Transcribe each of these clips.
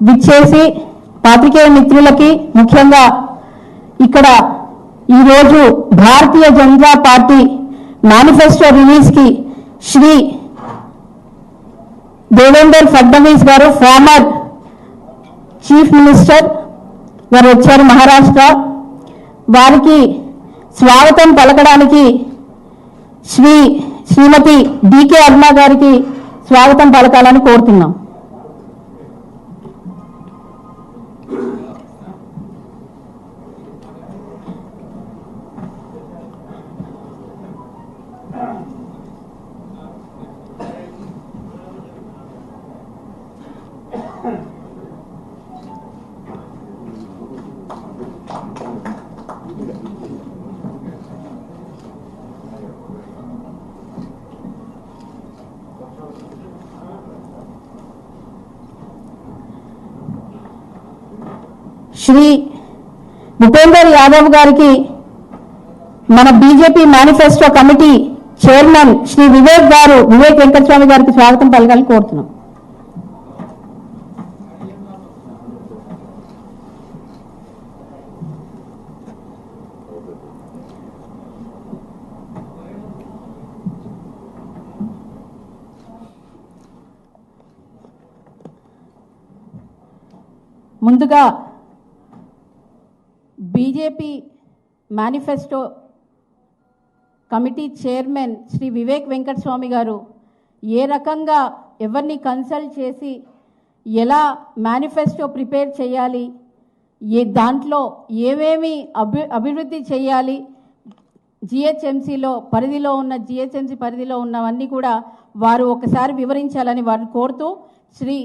విచ్చేసి పాత్రికేయ మిత్రులకి ముఖ్యంగా ఇక్కడ ఈరోజు భారతీయ జనతా పార్టీ మేనిఫెస్టో రిలీజ్కి శ్రీ దేవేంద్ర ఫడ్నవీస్ గారు ఫార్మర్ చీఫ్ మినిస్టర్ గారు వచ్చారు మహారాష్ట్ర. వారికి స్వాగతం పలకడానికి శ్రీమతి డికే అరుణ గారికి స్వాగతం పలకాలని కోరుతున్నాం. శ్రీ భూపేందర్ యాదవ్ గారికి మన BJP manifesto committee chairman Shri Vivek Venkataswamy గారికి స్వాగతం పలకాలని కోరుతున్నాం. ముందుగా BJP manifesto committee chairman Shri Vivek Venkataswamy గారు ఏ రకంగా ఎవరిని కన్సల్ట్ చేసి ఎలా మేనిఫెస్టో ప్రిపేర్ చేయాలి, దాంట్లో ఏమేమి అభివృద్ధి చేయాలి, జిహెచ్ఎంసీలో పరిధిలో ఉన్నవన్నీ కూడా వారు ఒకసారి వివరించాలని వారు కోరుతూ శ్రీ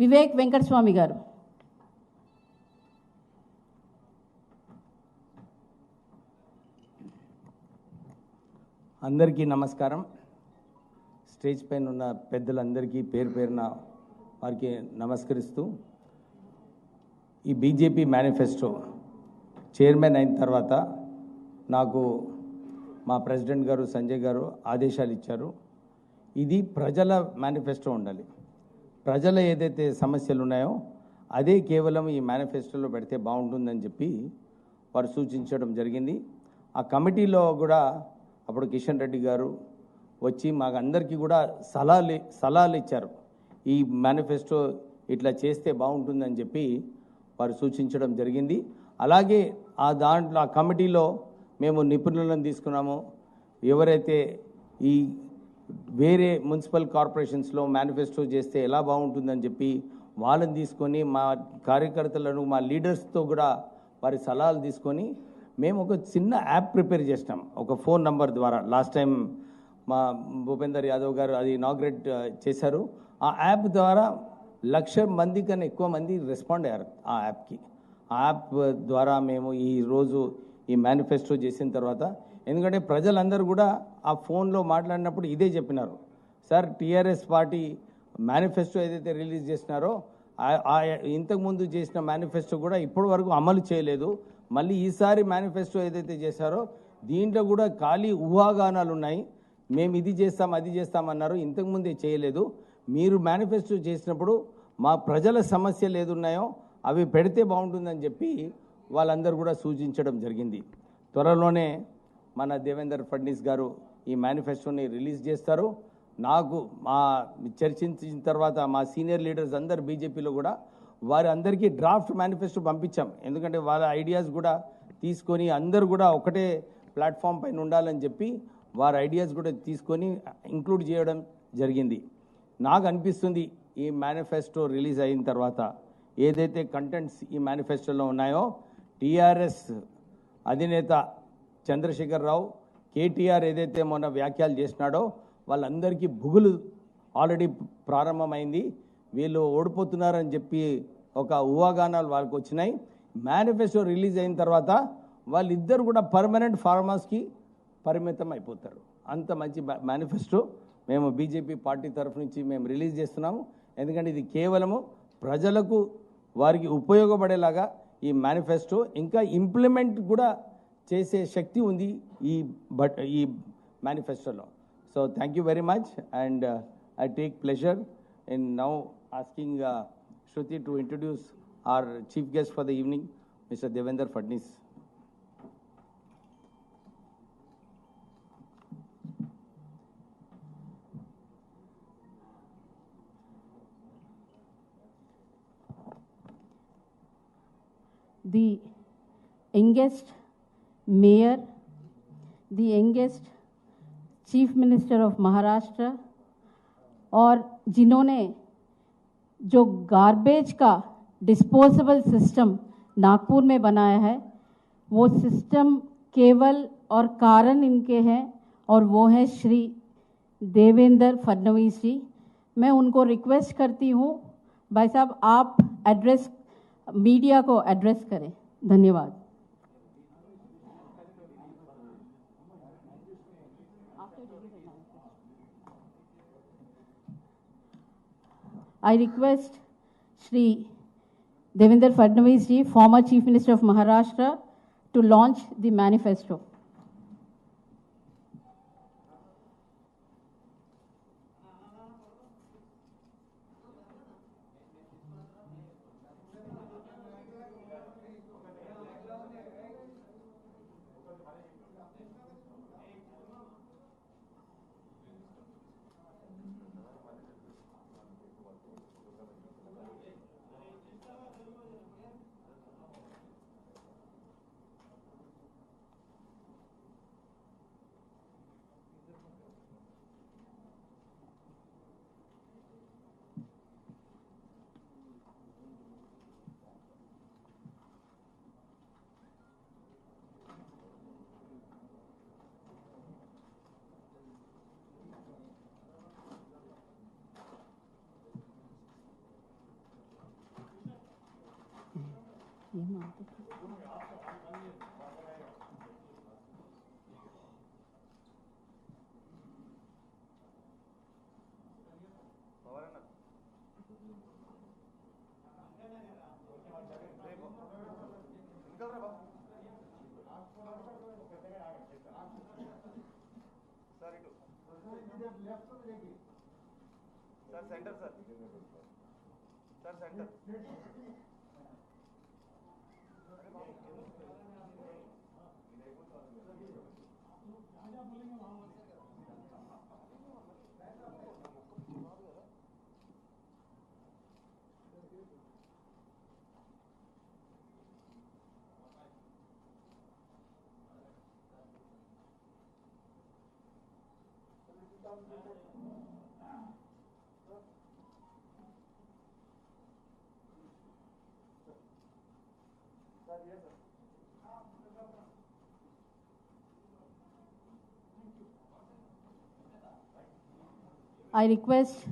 వివేక్ వెంకటస్వామి గారు. అందరికీ నమస్కారం. స్టేజ్ పైన ఉన్న పెద్దలందరికీ పేరు పేరున వారికి నమస్కరిస్తూ, ఈ బీజేపీ మేనిఫెస్టో చైర్మన్ అయిన తర్వాత నాకు మా ప్రెసిడెంట్ గారు సంజయ్ గారు ఆదేశాలు ఇచ్చారు. ఇది ప్రజల మేనిఫెస్టో ఉండాలి. ప్రజల ఏదైతే సమస్యలు ఉన్నాయో అదే కేవలం ఈ మేనిఫెస్టోలో పెడితే బాగుంటుందని చెప్పి వారు సూచించడం జరిగింది. ఆ కమిటీలో కూడా అప్పుడు కిషన్ రెడ్డి గారు వచ్చి మాకు అందరికీ కూడా సలహాలు ఇచ్చారు. ఈ మేనిఫెస్టో ఇట్లా చేస్తే బాగుంటుందని చెప్పి వారు సూచించడం జరిగింది. అలాగే ఆ కమిటీలో మేము నిపుణులను తీసుకున్నాము. ఎవరైతే ఈ వేరే మున్సిపల్ కార్పొరేషన్స్లో మేనిఫెస్టో చేస్తే ఎలా బాగుంటుందని చెప్పి వాళ్ళని తీసుకొని మా కార్యకర్తలను మా లీడర్స్తో కూడా వారి సలహాలు తీసుకొని మేము ఒక చిన్న యాప్ ప్రిపేర్ చేసినాం. ఒక ఫోన్ నంబర్ ద్వారా లాస్ట్ టైం మా భూపేందర్ యాదవ్ గారు అది ఇనాగ్రేట్ చేశారు. ఆ యాప్ ద్వారా 1,00,000 మంది కన్నా ఎక్కువ మంది రెస్పాండ్ అయ్యారు ఆ యాప్కి. ఆ యాప్ ద్వారా మేము ఈరోజు ఈ మేనిఫెస్టో చేసిన తర్వాత, ఎందుకంటే ప్రజలందరూ కూడా ఆ ఫోన్లో మాట్లాడినప్పుడు ఇదే చెప్పినారు, సార్ టీఆర్ఎస్ పార్టీ మేనిఫెస్టో ఏదైతే రిలీజ్ చేసినారో ఇంతకుముందు చేసిన మేనిఫెస్టో కూడా ఇప్పటి వరకు అమలు చేయలేదు. మళ్ళీ ఈసారి మేనిఫెస్టో ఏదైతే చేశారో దీంట్లో కూడా ఖాళీ ఊహాగానాలు ఉన్నాయి. మేము ఇది చేస్తాం అది చేస్తామన్నారు, ఇంతకుముందే చేయలేదు. మీరు మేనిఫెస్టో చేసినప్పుడు మా ప్రజల సమస్యలు ఏదున్నాయో అవి పెడితే బాగుంటుందని చెప్పి వాళ్ళందరూ కూడా సూచించడం జరిగింది. త్వరలోనే మన దేవేంద్ర ఫడ్నవీస్ గారు ఈ మేనిఫెస్టోని రిలీజ్ చేస్తారు. నాకు మా చర్చించిన తర్వాత మా సీనియర్ లీడర్స్ అందరు బీజేపీలో కూడా వారి అందరికీ డ్రాఫ్ట్ మేనిఫెస్టో పంపించాం. ఎందుకంటే వాళ్ళ ఐడియాస్ కూడా తీసుకొని అందరూ కూడా ఒకటే ప్లాట్ఫామ్ పైన ఉండాలని చెప్పి వారి ఐడియాస్ కూడా తీసుకొని ఇంక్లూడ్ చేయడం జరిగింది. నాకు అనిపిస్తుంది ఈ మేనిఫెస్టో రిలీజ్ అయిన తర్వాత ఏదైతే కంటెంట్స్ ఈ మేనిఫెస్టోలో ఉన్నాయో టీఆర్ఎస్ అధినేత చంద్రశేఖర్ రావు కేటీఆర్ ఏదైతే మొన్న వ్యాఖ్యలు చేసినాడో వాళ్ళందరికీ బుగులు ఆల్రెడీ ప్రారంభమైంది. వీళ్ళు ఓడిపోతున్నారని చెప్పి ఒక ఊహాగానాలు వాళ్ళకి వచ్చినాయి. మేనిఫెస్టో రిలీజ్ అయిన తర్వాత వాళ్ళిద్దరు కూడా పర్మనెంట్ ఫార్మర్స్కి పరిమితం అయిపోతారు. అంత మంచి మేనిఫెస్టో మేము బీజేపీ పార్టీ తరఫు నుంచి మేము రిలీజ్ చేస్తున్నాము. ఎందుకంటే ఇది కేవలము ప్రజలకు వారికి ఉపయోగపడేలాగా ఈ మేనిఫెస్టో ఇంకా ఇంప్లిమెంట్ కూడా చేసే శక్తి ఉంది ఈ మేనిఫెస్టోలో. So thank you very much and I take pleasure in now asking Shruti to introduce our chief guest for the evening, Mr. Devendra Fadnis. The youngest mayor, the youngest chief minister of Maharashtra, और जिन्होंने जो garbage का disposable system Nagpur में बनाया है, वो system केवल और कारण इनके हैं, और वो है श्री देवेंद्र फडणवीस जी। मैं उनको रिक्वेस्ट करती हूँ, भाई साहब आप एड्रेस मीडिया को एड्रेस करें। धन्यवाद। I request Shri Devendra Fadnavis ji, former Chief Minister of Maharashtra, to launch the manifesto. I request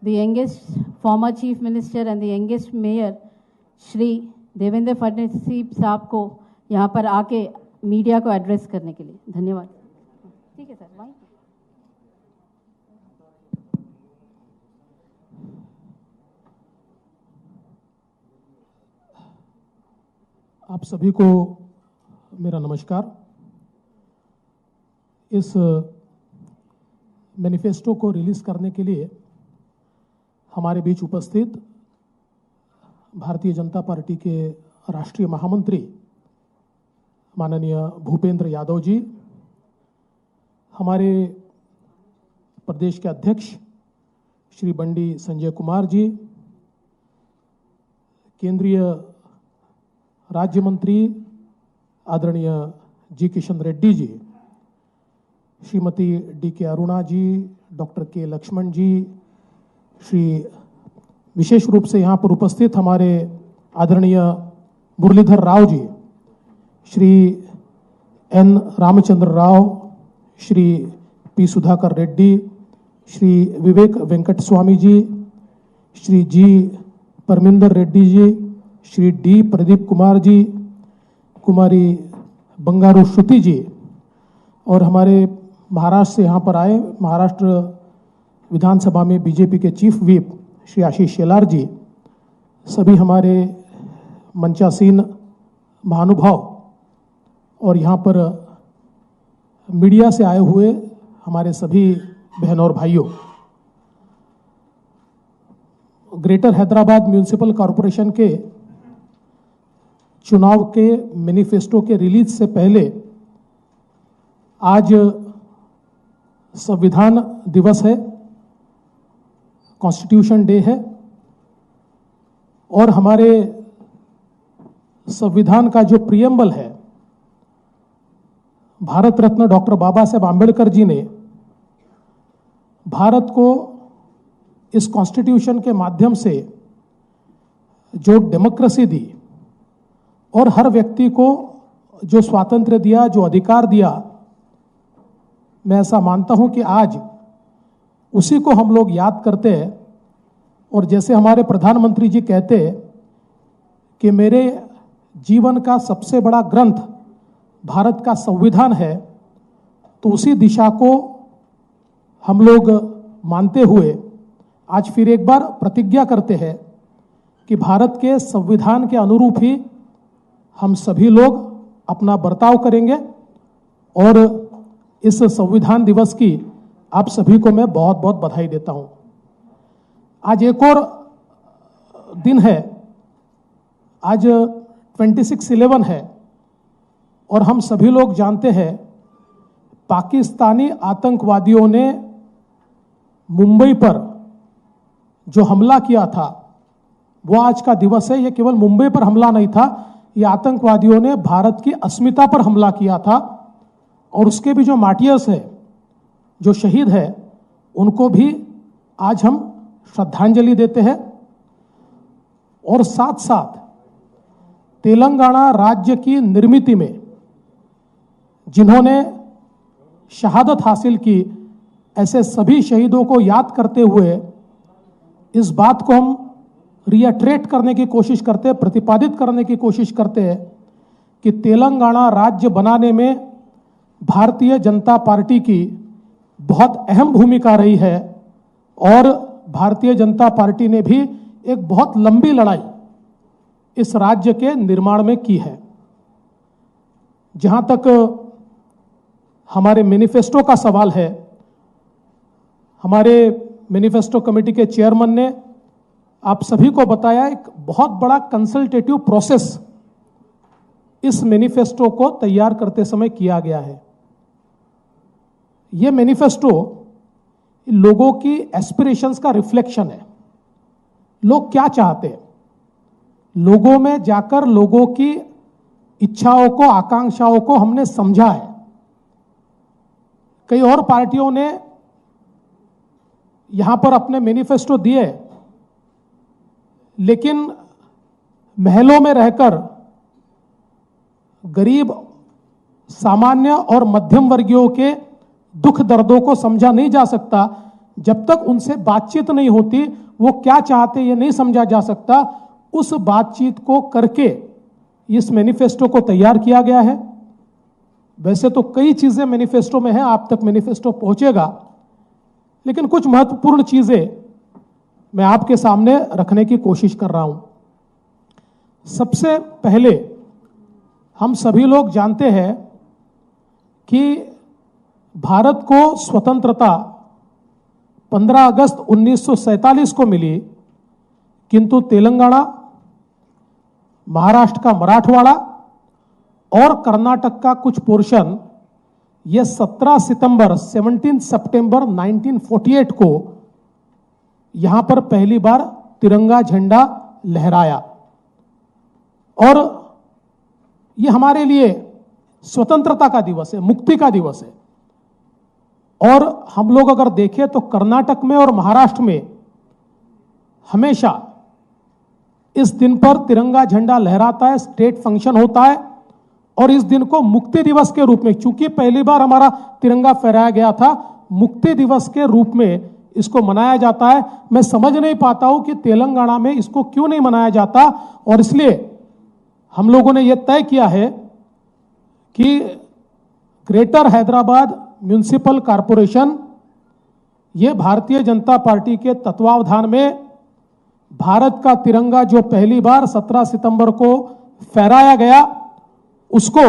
the youngest former Chief Minister and the youngest Mayor, Shri Devendra Fadnavis साहब को यहाँ पर आके मीडिया को एड्रेस करने के लिए। धन्यवाद। ठीक है सर, वहीं आप सभी को मेरा नमस्कार। इस मैनिफेस्टो को रिलीज करने के लिए हमारे बीच उपस्थित भारतीय जनता पार्टी के राष्ट्रीय महामंत्री माननीय भूपेंद्र यादव जी, हमारे प्रदेश के अध्यक्ष श्री बंडी संजय कुमार जी, केंद्रीय राज्य मंत्री आदरणीय जी किशन रेड्डी जी, श्रीमती डी के अरुणा जी, डॉक्टर के लक्ष्मण जी, श्री विशेष रूप से यहाँ पर उपस्थित हमारे आदरणीय मुरलीधर राव जी, श्री एन रामचंद्र राव, श्री पी सुधाकर रेड्डी, श्री विवेक वेंकट स्वामी जी, श्री जी परमिंदर रेड्डी जी, श्री डी प्रदीप कुमार जी, कुमारी बंगारू श्रुति जी, और हमारे महाराष्ट्र से यहाँ पर आए महाराष्ट्र विधानसभा में बीजेपी के चीफ व्हिप श्री आशीष शेलार जी, सभी हमारे मंचासीन महानुभाव और यहाँ पर मीडिया से आए हुए हमारे सभी बहनों और भाइयों, ग्रेटर हैदराबाद म्यूनिसिपल कॉरपोरेशन के चुनाव के मैनिफेस्टो के रिलीज से पहले आज संविधान दिवस है, कॉन्स्टिट्यूशन डे है और हमारे संविधान का जो प्रियम्बल है, भारत रत्न डॉक्टर बाबा साहेब आंबेडकर जी ने भारत को इस कॉन्स्टिट्यूशन के माध्यम से जो डेमोक्रेसी दी और हर व्यक्ति को जो स्वातंत्र्य दिया, जो अधिकार दिया, मैं ऐसा मानता हूं कि आज उसी को हम लोग याद करते हैं। और जैसे हमारे प्रधानमंत्री जी कहते हैं कि मेरे जीवन का सबसे बड़ा ग्रंथ भारत का संविधान है, तो उसी दिशा को हम लोग मानते हुए आज फिर एक बार प्रतिज्ञा करते हैं कि भारत के संविधान के अनुरूप ही हम सभी लोग अपना बर्ताव करेंगे। और इस संविधान दिवस की आप सभी को मैं बहुत बहुत बधाई देता हूं। आज एक और दिन है, आज 26/11 है और हम सभी लोग जानते हैं पाकिस्तानी आतंकवादियों ने मुंबई पर जो हमला किया था वो आज का दिवस है। ये केवल मुंबई पर हमला नहीं था, ये आतंकवादियों ने भारत की अस्मिता पर हमला किया था और उसके भी जो मार्टियर्स है, जो शहीद है, उनको भी आज हम श्रद्धांजलि देते हैं। और साथ साथ तेलंगाना राज्य की निर्मिति में जिन्होंने शहादत हासिल की, ऐसे सभी शहीदों को याद करते हुए इस बात को हम रिएट्रेट करने की कोशिश करते हैं, प्रतिपादित करने की कोशिश करते हैं कि तेलंगाना राज्य बनाने में भारतीय जनता पार्टी की बहुत अहम भूमिका रही है और भारतीय जनता पार्टी ने भी एक बहुत लंबी लड़ाई इस राज्य के निर्माण में की है। जहां तक हमारे मैनिफेस्टो का सवाल है, हमारे मैनिफेस्टो कमेटी के चेयरमैन ने आप सभी को बताया एक बहुत बड़ा कंसल्टेटिव प्रोसेस इस मैनिफेस्टो को तैयार करते समय किया गया है। यह मैनिफेस्टो लोगों की एस्पिरेशंस का रिफ्लेक्शन है। लोग क्या चाहते हैं, लोगों में जाकर लोगों की इच्छाओं को, आकांक्षाओं को हमने समझा है। कई और पार्टियों ने यहां पर अपने मैनिफेस्टो दिए, लेकिन महलों में रहकर गरीब, सामान्य और मध्यम वर्गीयों के दुख दर्दों को समझा नहीं जा सकता जब तक उनसे बातचीत नहीं होती। वो क्या चाहते ये नहीं समझा जा सकता। उस बातचीत को करके इस मैनिफेस्टो को तैयार किया गया है। वैसे तो कई चीजें मैनिफेस्टो में हैं, आप तक मैनिफेस्टो पहुंचेगा, लेकिन कुछ महत्वपूर्ण चीजें मैं आपके सामने रखने की कोशिश कर रहा हूं। सबसे पहले हम सभी लोग जानते हैं कि भारत को स्वतंत्रता 15 अगस्त 1947 को मिली, किंतु तेलंगाना, महाराष्ट्र का मराठवाड़ा और कर्नाटक का कुछ पोर्शन यह 17 सितंबर 1948 को यहां पर पहली बार तिरंगा झंडा लहराया। और यह हमारे लिए स्वतंत्रता का दिवस है, मुक्ति का दिवस है। और हम लोग अगर देखें तो कर्नाटक में और महाराष्ट्र में हमेशा इस दिन पर तिरंगा झंडा लहराता है, स्टेट फंक्शन होता है। और इस दिन को मुक्ति दिवस के रूप में, चूंकि पहली बार हमारा तिरंगा फहराया गया था, मुक्ति दिवस के रूप में इसको मनाया जाता है। मैं समझ नहीं पाता हूं कि तेलंगाना में इसको क्यों नहीं मनाया जाता। और इसलिए हम लोगों ने यह तय किया है कि ग्रेटर हैदराबाद म्यूनिसिपल कॉरपोरेशन ये भारतीय जनता पार्टी के तत्वावधान में भारत का तिरंगा जो पहली बार 17 सितंबर को फहराया गया, उसको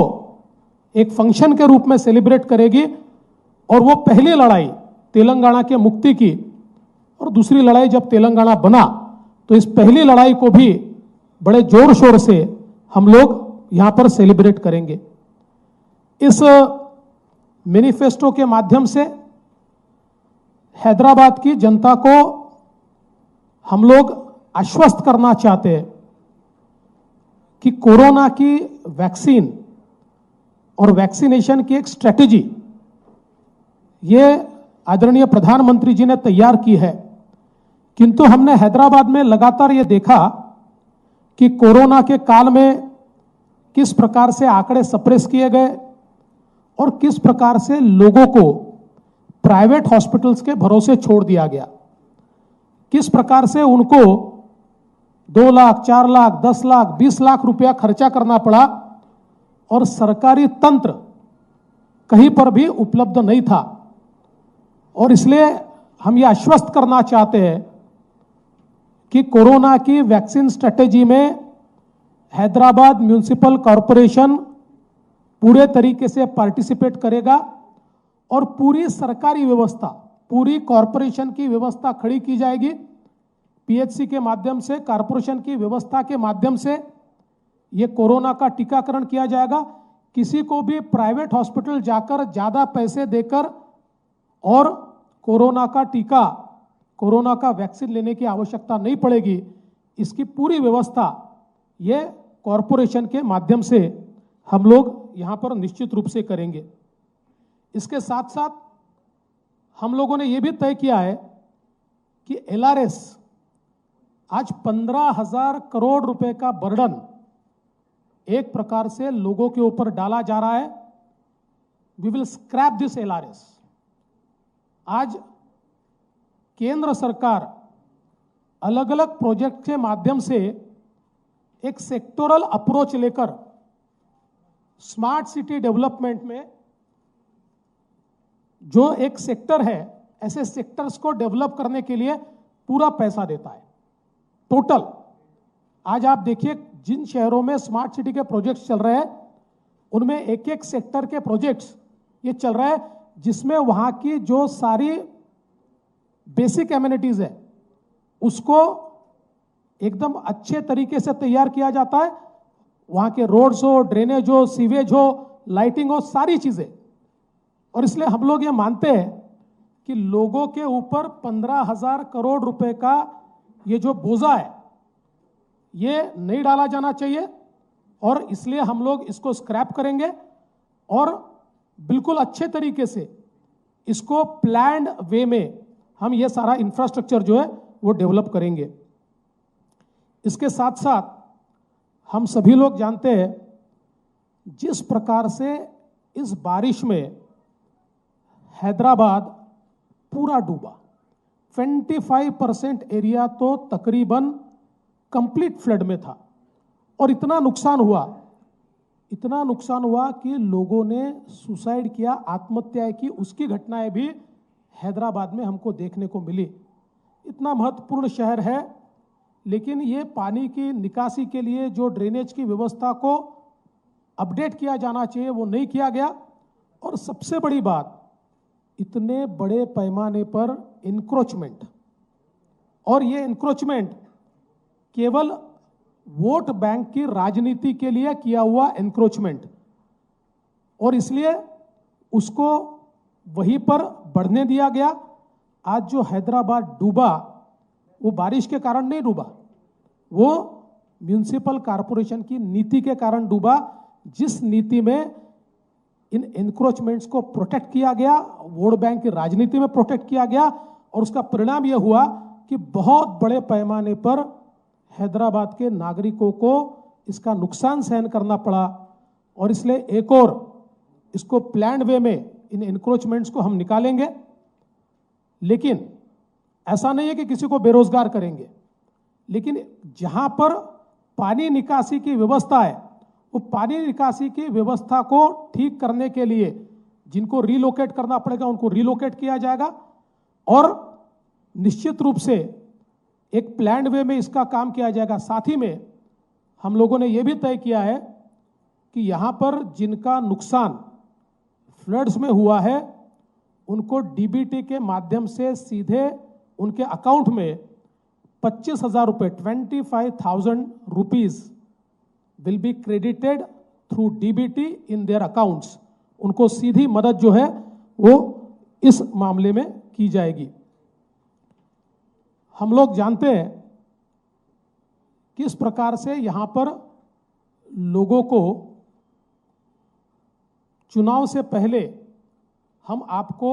एक फंक्शन के रूप में सेलिब्रेट करेगी। और वो पहली लड़ाई तेलंगाना के मुक्ति की, और दूसरी लड़ाई जब तेलंगाना बना तो इस पहली लड़ाई को भी बड़े जोर शोर से हम लोग यहां पर सेलिब्रेट करेंगे। इस मैनिफेस्टो के माध्यम से हैदराबाद की जनता को हम लोग आश्वस्त करना चाहते हैं कि कोरोना की वैक्सीन और वैक्सीनेशन की एक स्ट्रेटेजी ये आदरणीय प्रधानमंत्री जी ने तैयार की है, किंतु हमने हैदराबाद में लगातार ये देखा कि कोरोना के काल में किस प्रकार से आंकड़े सप्रेस किए गए और किस प्रकार से लोगों को प्राइवेट हॉस्पिटल्स के भरोसे छोड़ दिया गया, किस प्रकार से उनको 2 लाख, 4 लाख, 10 लाख, 20 लाख रुपया खर्चा करना पड़ा और सरकारी तंत्र कहीं पर भी उपलब्ध नहीं था। और इसलिए हम ये आश्वस्त करना चाहते हैं कि कोरोना की वैक्सीन स्ट्रेटेजी में हैदराबाद म्युनिसिपल कॉरपोरेशन पूरे तरीके से पार्टिसिपेट करेगा और पूरी सरकारी व्यवस्था, पूरी कॉरपोरेशन की व्यवस्था खड़ी की जाएगी। पीएचसी के माध्यम से, कॉरपोरेशन की व्यवस्था के माध्यम से ये कोरोना का टीकाकरण किया जाएगा। किसी को भी प्राइवेट हॉस्पिटल जाकर ज्यादा पैसे देकर और कोरोना का टीका, कोरोना का वैक्सीन लेने की आवश्यकता नहीं पड़ेगी। इसकी पूरी व्यवस्था ये कॉरपोरेशन के माध्यम से हम लोग यहां पर निश्चित रूप से करेंगे। इसके साथ साथ हम लोगों ने यह भी तय किया है कि LRS आज 15,000 करोड़ रुपए का बर्डन एक प्रकार से लोगों के ऊपर डाला जा रहा है। We will scrap this LRS। आज केंद्र सरकार अलग अलग प्रोजेक्ट के माध्यम से एक सेक्टोरल अप्रोच लेकर स्मार्ट सिटी डेवलपमेंट में जो एक सेक्टर है, ऐसे सेक्टर्स को डेवलप करने के लिए पूरा पैसा देता है। टोटल आज आप देखिए जिन शहरों में स्मार्ट सिटी के प्रोजेक्ट्स चल रहे हैं उनमें एक एक सेक्टर के प्रोजेक्ट्स ये चल रहा है, जिसमें वहां की जो सारी बेसिक एमिनिटीज है उसको एकदम अच्छे तरीके से तैयार किया जाता है। वहां के रोड्स हो, ड्रेनेज हो, सीवेज हो, लाइटिंग हो, सारी चीजें। और इसलिए हम लोग ये मानते हैं कि लोगों के ऊपर 15,000 करोड़ रुपए का ये जो बोझा है ये नहीं डाला जाना चाहिए और इसलिए हम लोग इसको स्क्रैप करेंगे और बिल्कुल अच्छे तरीके से इसको प्लान्ड वे में हम ये सारा इंफ्रास्ट्रक्चर जो है वो डेवलप करेंगे। इसके साथ साथ हम सभी लोग जानते हैं जिस प्रकार से इस बारिश में हैदराबाद पूरा डूबा, 25% एरिया तो तकरीबन कंप्लीट फ्लड में था और इतना नुकसान हुआ कि लोगों ने सुसाइड किया, आत्महत्या की, उसकी घटनाएं भी हैदराबाद में हमको देखने को मिली। इतना महत्वपूर्ण शहर है लेकिन ये पानी की निकासी के लिए जो ड्रेनेज की व्यवस्था को अपडेट किया जाना चाहिए वो नहीं किया गया। और सबसे बड़ी बात, इतने बड़े पैमाने पर इंक्रोचमेंट, और ये इंक्रोचमेंट केवल वोट बैंक की राजनीति के लिए किया हुआ इंक्रोचमेंट, और इसलिए उसको वहीं पर बढ़ने दिया गया। आज जो हैदराबाद डूबा वो बारिश के कारण नहीं डूबा, वो म्युनिसिपल कॉरपोरेशन की नीति के कारण डूबा, जिस नीति में इन इंक्रोचमेंट्स को प्रोटेक्ट किया गया, वोट बैंक की राजनीति में प्रोटेक्ट किया गया, और उसका परिणाम यह हुआ कि बहुत बड़े पैमाने पर हैदराबाद के नागरिकों को इसका नुकसान सहन करना पड़ा। और इसलिए एक और इसको प्लान्ड वे में इन इंक्रोचमेंट्स को हम निकालेंगे। लेकिन ऐसा नहीं है कि किसी को बेरोजगार करेंगे, लेकिन जहां पर पानी निकासी की व्यवस्था है वो पानी निकासी की व्यवस्था को ठीक करने के लिए जिनको रिलोकेट करना पड़ेगा उनको रिलोकेट किया जाएगा, और निश्चित रूप से एक प्लान्ड वे में इसका काम किया जाएगा। साथ ही में हम लोगों ने यह भी तय किया है कि यहां पर जिनका नुकसान फ्लड्स में हुआ है उनको डीबीटी के माध्यम से सीधे उनके अकाउंट में 25,000 रुपये 25,000 rupees will be credited through DBT in their accounts. उनको सीधी मदद जो है वो इस मामले में की जाएगी। हम लोग जानते हैं किस प्रकार से यहां पर लोगों को चुनाव से पहले हम आपको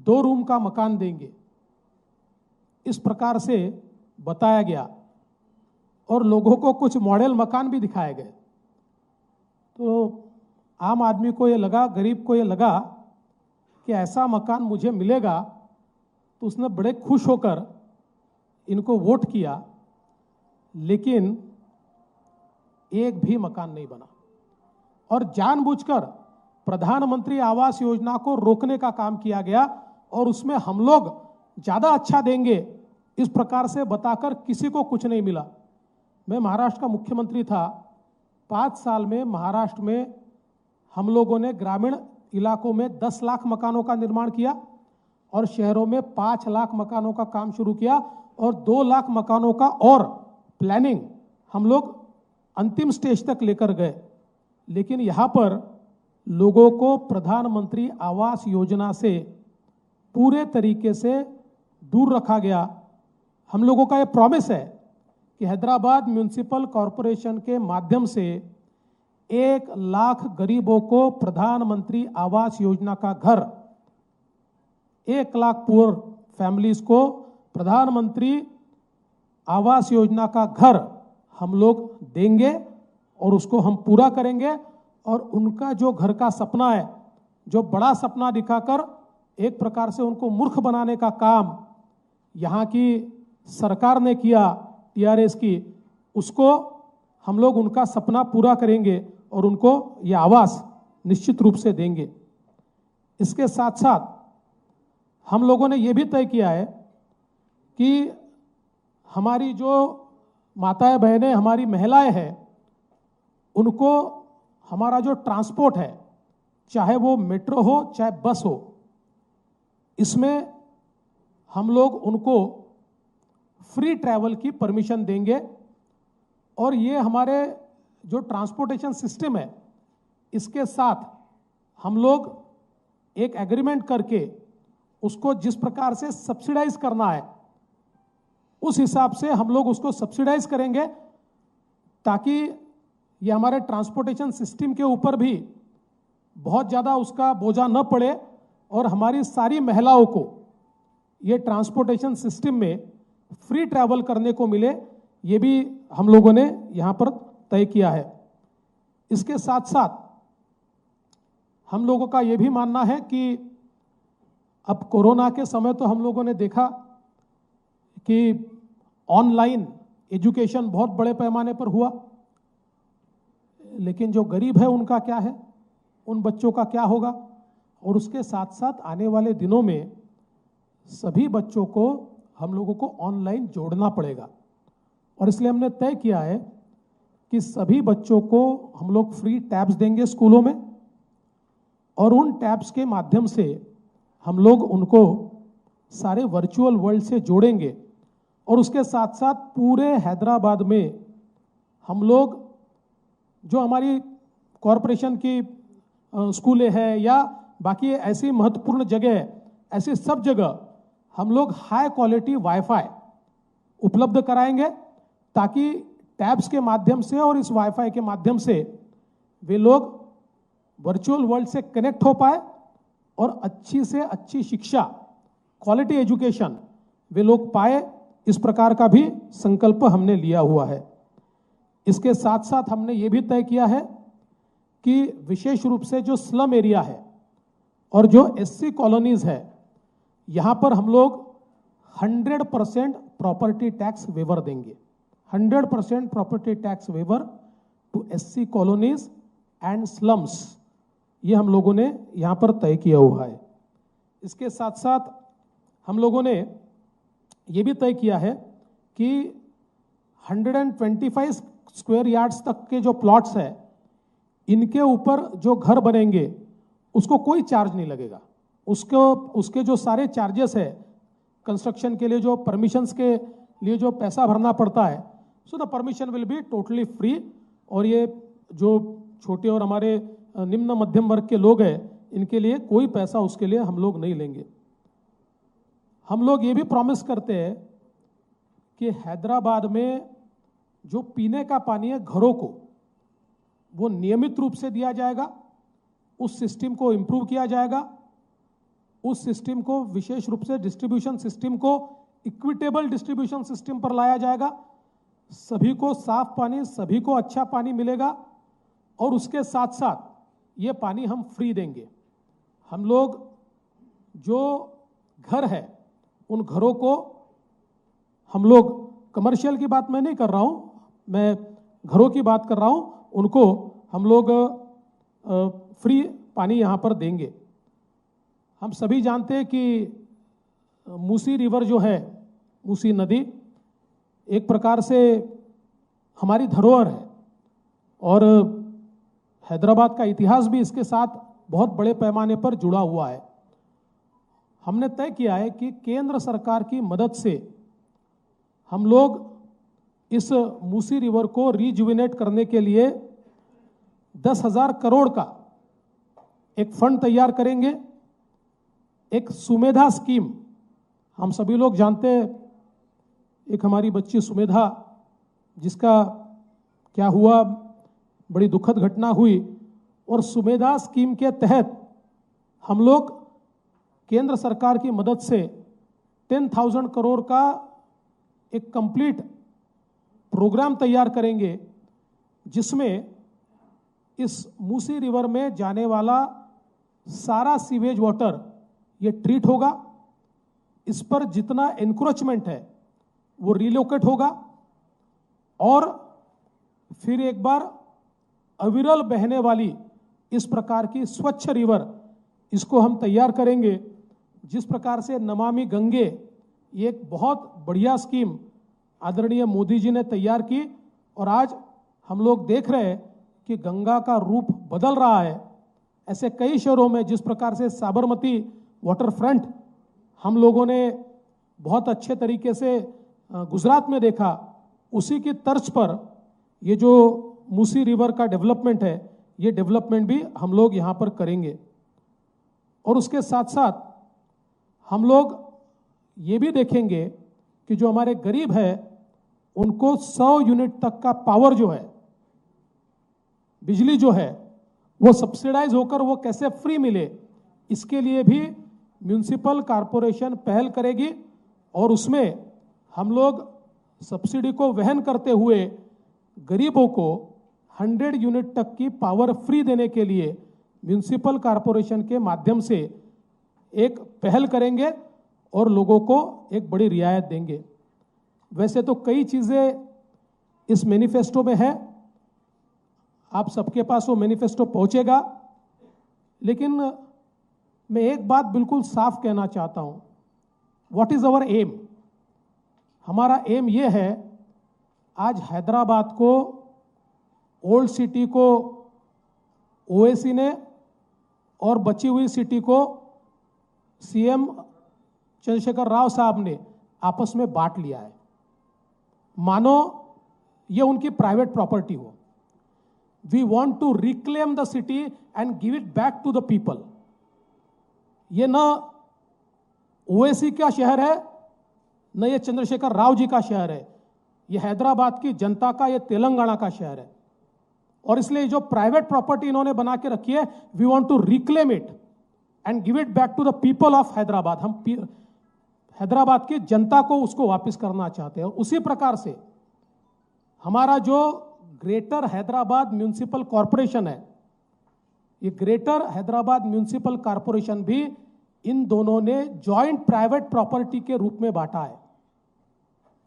2 रूम का मकान देंगे, इस प्रकार से बताया गया और लोगों को कुछ मॉडल मकान भी दिखाए गए। तो आम आदमी को ये लगा, गरीब को ये लगा कि ऐसा मकान मुझे मिलेगा, तो उसने बड़े खुश होकर इनको वोट किया, लेकिन एक भी मकान नहीं बना और जानबूझकर प्रधानमंत्री आवास योजना को रोकने का काम किया गया और उसमें हम लोग ज़्यादा अच्छा देंगे इस प्रकार से बताकर किसी को कुछ नहीं मिला। मैं महाराष्ट्र का मुख्यमंत्री था, 5 साल में महाराष्ट्र में हम लोगों ने ग्रामीण इलाकों में 10 लाख मकानों का निर्माण किया और शहरों में 5 लाख मकानों का काम शुरू किया और 2 लाख मकानों का और प्लानिंग हम लोग अंतिम स्टेज तक लेकर गए। लेकिन यहाँ पर लोगों को प्रधानमंत्री आवास योजना से पूरे तरीके से दूर रखा गया। हम लोगों का ये प्रॉमिस है कि हैदराबाद म्युनिसिपल कॉरपोरेशन के माध्यम से 1 लाख गरीबों को प्रधानमंत्री आवास योजना का घर, 1 लाख पुअर फैमिलीज को प्रधानमंत्री आवास योजना का घर हम लोग देंगे और उसको हम पूरा करेंगे। और उनका जो घर का सपना है, जो बड़ा सपना दिखाकर एक प्रकार से उनको मूर्ख बनाने का काम यहाँ की सरकार ने किया, टीआरएस की, उसको हम लोग उनका सपना पूरा करेंगे और उनको ये आवास निश्चित रूप से देंगे। इसके साथ साथ हम लोगों ने ये भी तय किया है कि हमारी जो माताएं बहनें, हमारी महिलाएं हैं, उनको हमारा जो ट्रांसपोर्ट है, चाहे वो मेट्रो हो चाहे बस हो, इसमें हम लोग उनको फ्री ट्रैवल की परमिशन देंगे। और ये हमारे जो ट्रांसपोर्टेशन सिस्टम है, इसके साथ हम लोग एक एग्रीमेंट करके उसको जिस प्रकार से सब्सिडाइज करना है उस हिसाब से हम लोग उसको सब्सिडाइज करेंगे, ताकि ये हमारे ट्रांसपोर्टेशन सिस्टम के ऊपर भी बहुत ज़्यादा उसका बोझा न पड़े और हमारी सारी महिलाओं को ये ट्रांसपोर्टेशन सिस्टम में फ्री ट्रैवल करने को मिले। ये भी हम लोगों ने यहाँ पर तय किया है। इसके साथ साथ हम लोगों का ये भी मानना है कि अब कोरोना के समय तो हम लोगों ने देखा कि ऑनलाइन एजुकेशन बहुत बड़े पैमाने पर हुआ, लेकिन जो गरीब है उनका क्या है, उन बच्चों का क्या होगा। और उसके साथ साथ आने वाले दिनों में सभी बच्चों को हम लोगों को ऑनलाइन जोड़ना पड़ेगा और इसलिए हमने तय किया है कि सभी बच्चों को हम लोग फ्री टैब्स देंगे स्कूलों में और उन टैब्स के माध्यम से हम लोग उनको सारे वर्चुअल वर्ल्ड से जोड़ेंगे। और उसके साथ साथ पूरे हैदराबाद में हम लोग जो हमारी कॉरपोरेशन की स्कूलें हैं या बाकी ऐसी महत्वपूर्ण जगह है, ऐसी सब जगह हम लोग हाई क्वालिटी वाईफाई उपलब्ध कराएंगे, ताकि टैब्स के माध्यम से और इस वाईफाई के माध्यम से वे लोग वर्चुअल वर्ल्ड से कनेक्ट हो पाए और अच्छी से अच्छी शिक्षा, क्वालिटी एजुकेशन वे लोग पाए। इस प्रकार का भी संकल्प हमने लिया हुआ है। इसके साथ साथ हमने ये भी तय किया है कि विशेष रूप से जो स्लम एरिया है और जो एससी कॉलोनीज है, यहाँ पर हम लोग 100% प्रॉपर्टी टैक्स वेवर देंगे। 100% property tax waiver to SC colonies and slums, ये हम लोगों ने यहाँ पर तय किया हुआ है। इसके साथ साथ हम लोगों ने ये भी तय किया है कि 125 स्क्वायर यार्ड्स तक के जो प्लॉट्स है, इनके ऊपर जो घर बनेंगे उसको कोई चार्ज नहीं लगेगा। उसके जो सारे चार्जेस है कंस्ट्रक्शन के लिए, जो परमिशंस के लिए जो पैसा भरना पड़ता है, so the permission will be totally free. और ये जो छोटे और हमारे निम्न मध्यम वर्ग के लोग हैं, इनके लिए कोई पैसा उसके लिए हम लोग नहीं लेंगे। हम लोग ये भी प्रॉमिस करते हैं कि हैदराबाद में जो पीने का पानी है घरों को, वो नियमित रूप से दिया जाएगा। उस सिस्टम को इंप्रूव किया जाएगा। उस सिस्टम को विशेष रूप से डिस्ट्रीब्यूशन सिस्टम को इक्विटेबल डिस्ट्रीब्यूशन सिस्टम पर लाया जाएगा। सभी को साफ पानी, सभी को अच्छा पानी मिलेगा और उसके साथ साथ ये पानी हम फ्री देंगे। हम लोग जो घर है उन घरों को हम लोग, कमर्शियल की बात मैं नहीं कर रहा हूं, मैं घरों की बात कर रहा हूं, उनको हम लोग फ्री पानी यहां पर देंगे। हम सभी जानते हैं कि मूसी रिवर जो है, मूसी नदी एक प्रकार से हमारी धरोहर है और हैदराबाद का इतिहास भी इसके साथ बहुत बड़े पैमाने पर जुड़ा हुआ है। हमने तय किया है कि केंद्र सरकार की मदद से हम लोग इस मूसी रिवर को रिजुविनेट करने के लिए 10,000 करोड़ का एक फंड तैयार करेंगे। एक सुमेधा स्कीम, हम सभी लोग जानते हैं, एक हमारी बच्ची सुमेधा जिसका क्या हुआ, बड़ी दुखद घटना हुई, और सुमेधा स्कीम के तहत हम लोग केंद्र सरकार की मदद से 10,000 करोड़ का एक कंप्लीट प्रोग्राम तैयार करेंगे, जिसमें इस मूसी रिवर में जाने वाला सारा सीवेज वाटर ये ट्रीट होगा। इस पर जितना एनक्रोचमेंट है वो रिलोकेट होगा और फिर एक बार अविरल बहने वाली इस प्रकार की स्वच्छ रिवर, इसको हम तैयार करेंगे। जिस प्रकार से नमामि गंगे, ये एक बहुत बढ़िया स्कीम आदरणीय मोदी जी ने तैयार की और आज हम लोग देख रहे हैं कि गंगा का रूप बदल रहा है। ऐसे कई शहरों में जिस प्रकार से साबरमती वाटर फ्रंट हम लोगों ने बहुत अच्छे तरीके से गुजरात में देखा, उसी की तर्ज पर ये जो मूसी रिवर का डेवलपमेंट है, ये डेवलपमेंट भी हम लोग यहाँ पर करेंगे। और उसके साथ साथ हम लोग ये भी देखेंगे कि जो हमारे गरीब है उनको 100 यूनिट तक का पावर जो है, बिजली जो है, वो सब्सिडाइज होकर वो कैसे फ्री मिले, इसके लिए भी म्यूनिसिपल कॉरपोरेशन पहल करेगी और उसमें हम लोग सब्सिडी को वहन करते हुए गरीबों को 100 यूनिट तक की पावर फ्री देने के लिए म्यूनिसिपल कॉरपोरेशन के माध्यम से एक पहल करेंगे और लोगों को एक बड़ी रियायत देंगे। वैसे तो कई चीज़ें इस मैनिफेस्टो में है, आप सबके पास वो मैनिफेस्टो पहुंचेगा, लेकिन मैं एक बात बिल्कुल साफ कहना चाहता हूं। What is our aim? हमारा एम ये है, आज हैदराबाद को, ओल्ड सिटी को ओएसी ने और बची हुई सिटी को सीएम चंद्रशेखर राव साहब ने आपस में बांट लिया है, मानो ये उनकी प्राइवेट प्रॉपर्टी हो। We want to reclaim the city and give it back to the people. ये न ओएसी का शहर है, न ये चंद्रशेखर राव जी का शहर है, ये हैदराबाद की जनता का, ये तेलंगाना का शहर है। और इसलिए जो प्राइवेट प्रॉपर्टी इन्होंने बना के रखी है, we want to reclaim it and give it back to the people of Hyderabad. हम हैदराबाद की जनता को उसको वापस करना चाहते हैं। उसी प्रकार से हमारा जो ग्रेटर हैदराबाद म्यूनिसिपल कॉरपोरेशन है, ये ग्रेटर हैदराबाद म्यूनिसिपल कॉरपोरेशन भी इन दोनों ने जॉइंट प्राइवेट प्रॉपर्टी के रूप में बांटा है।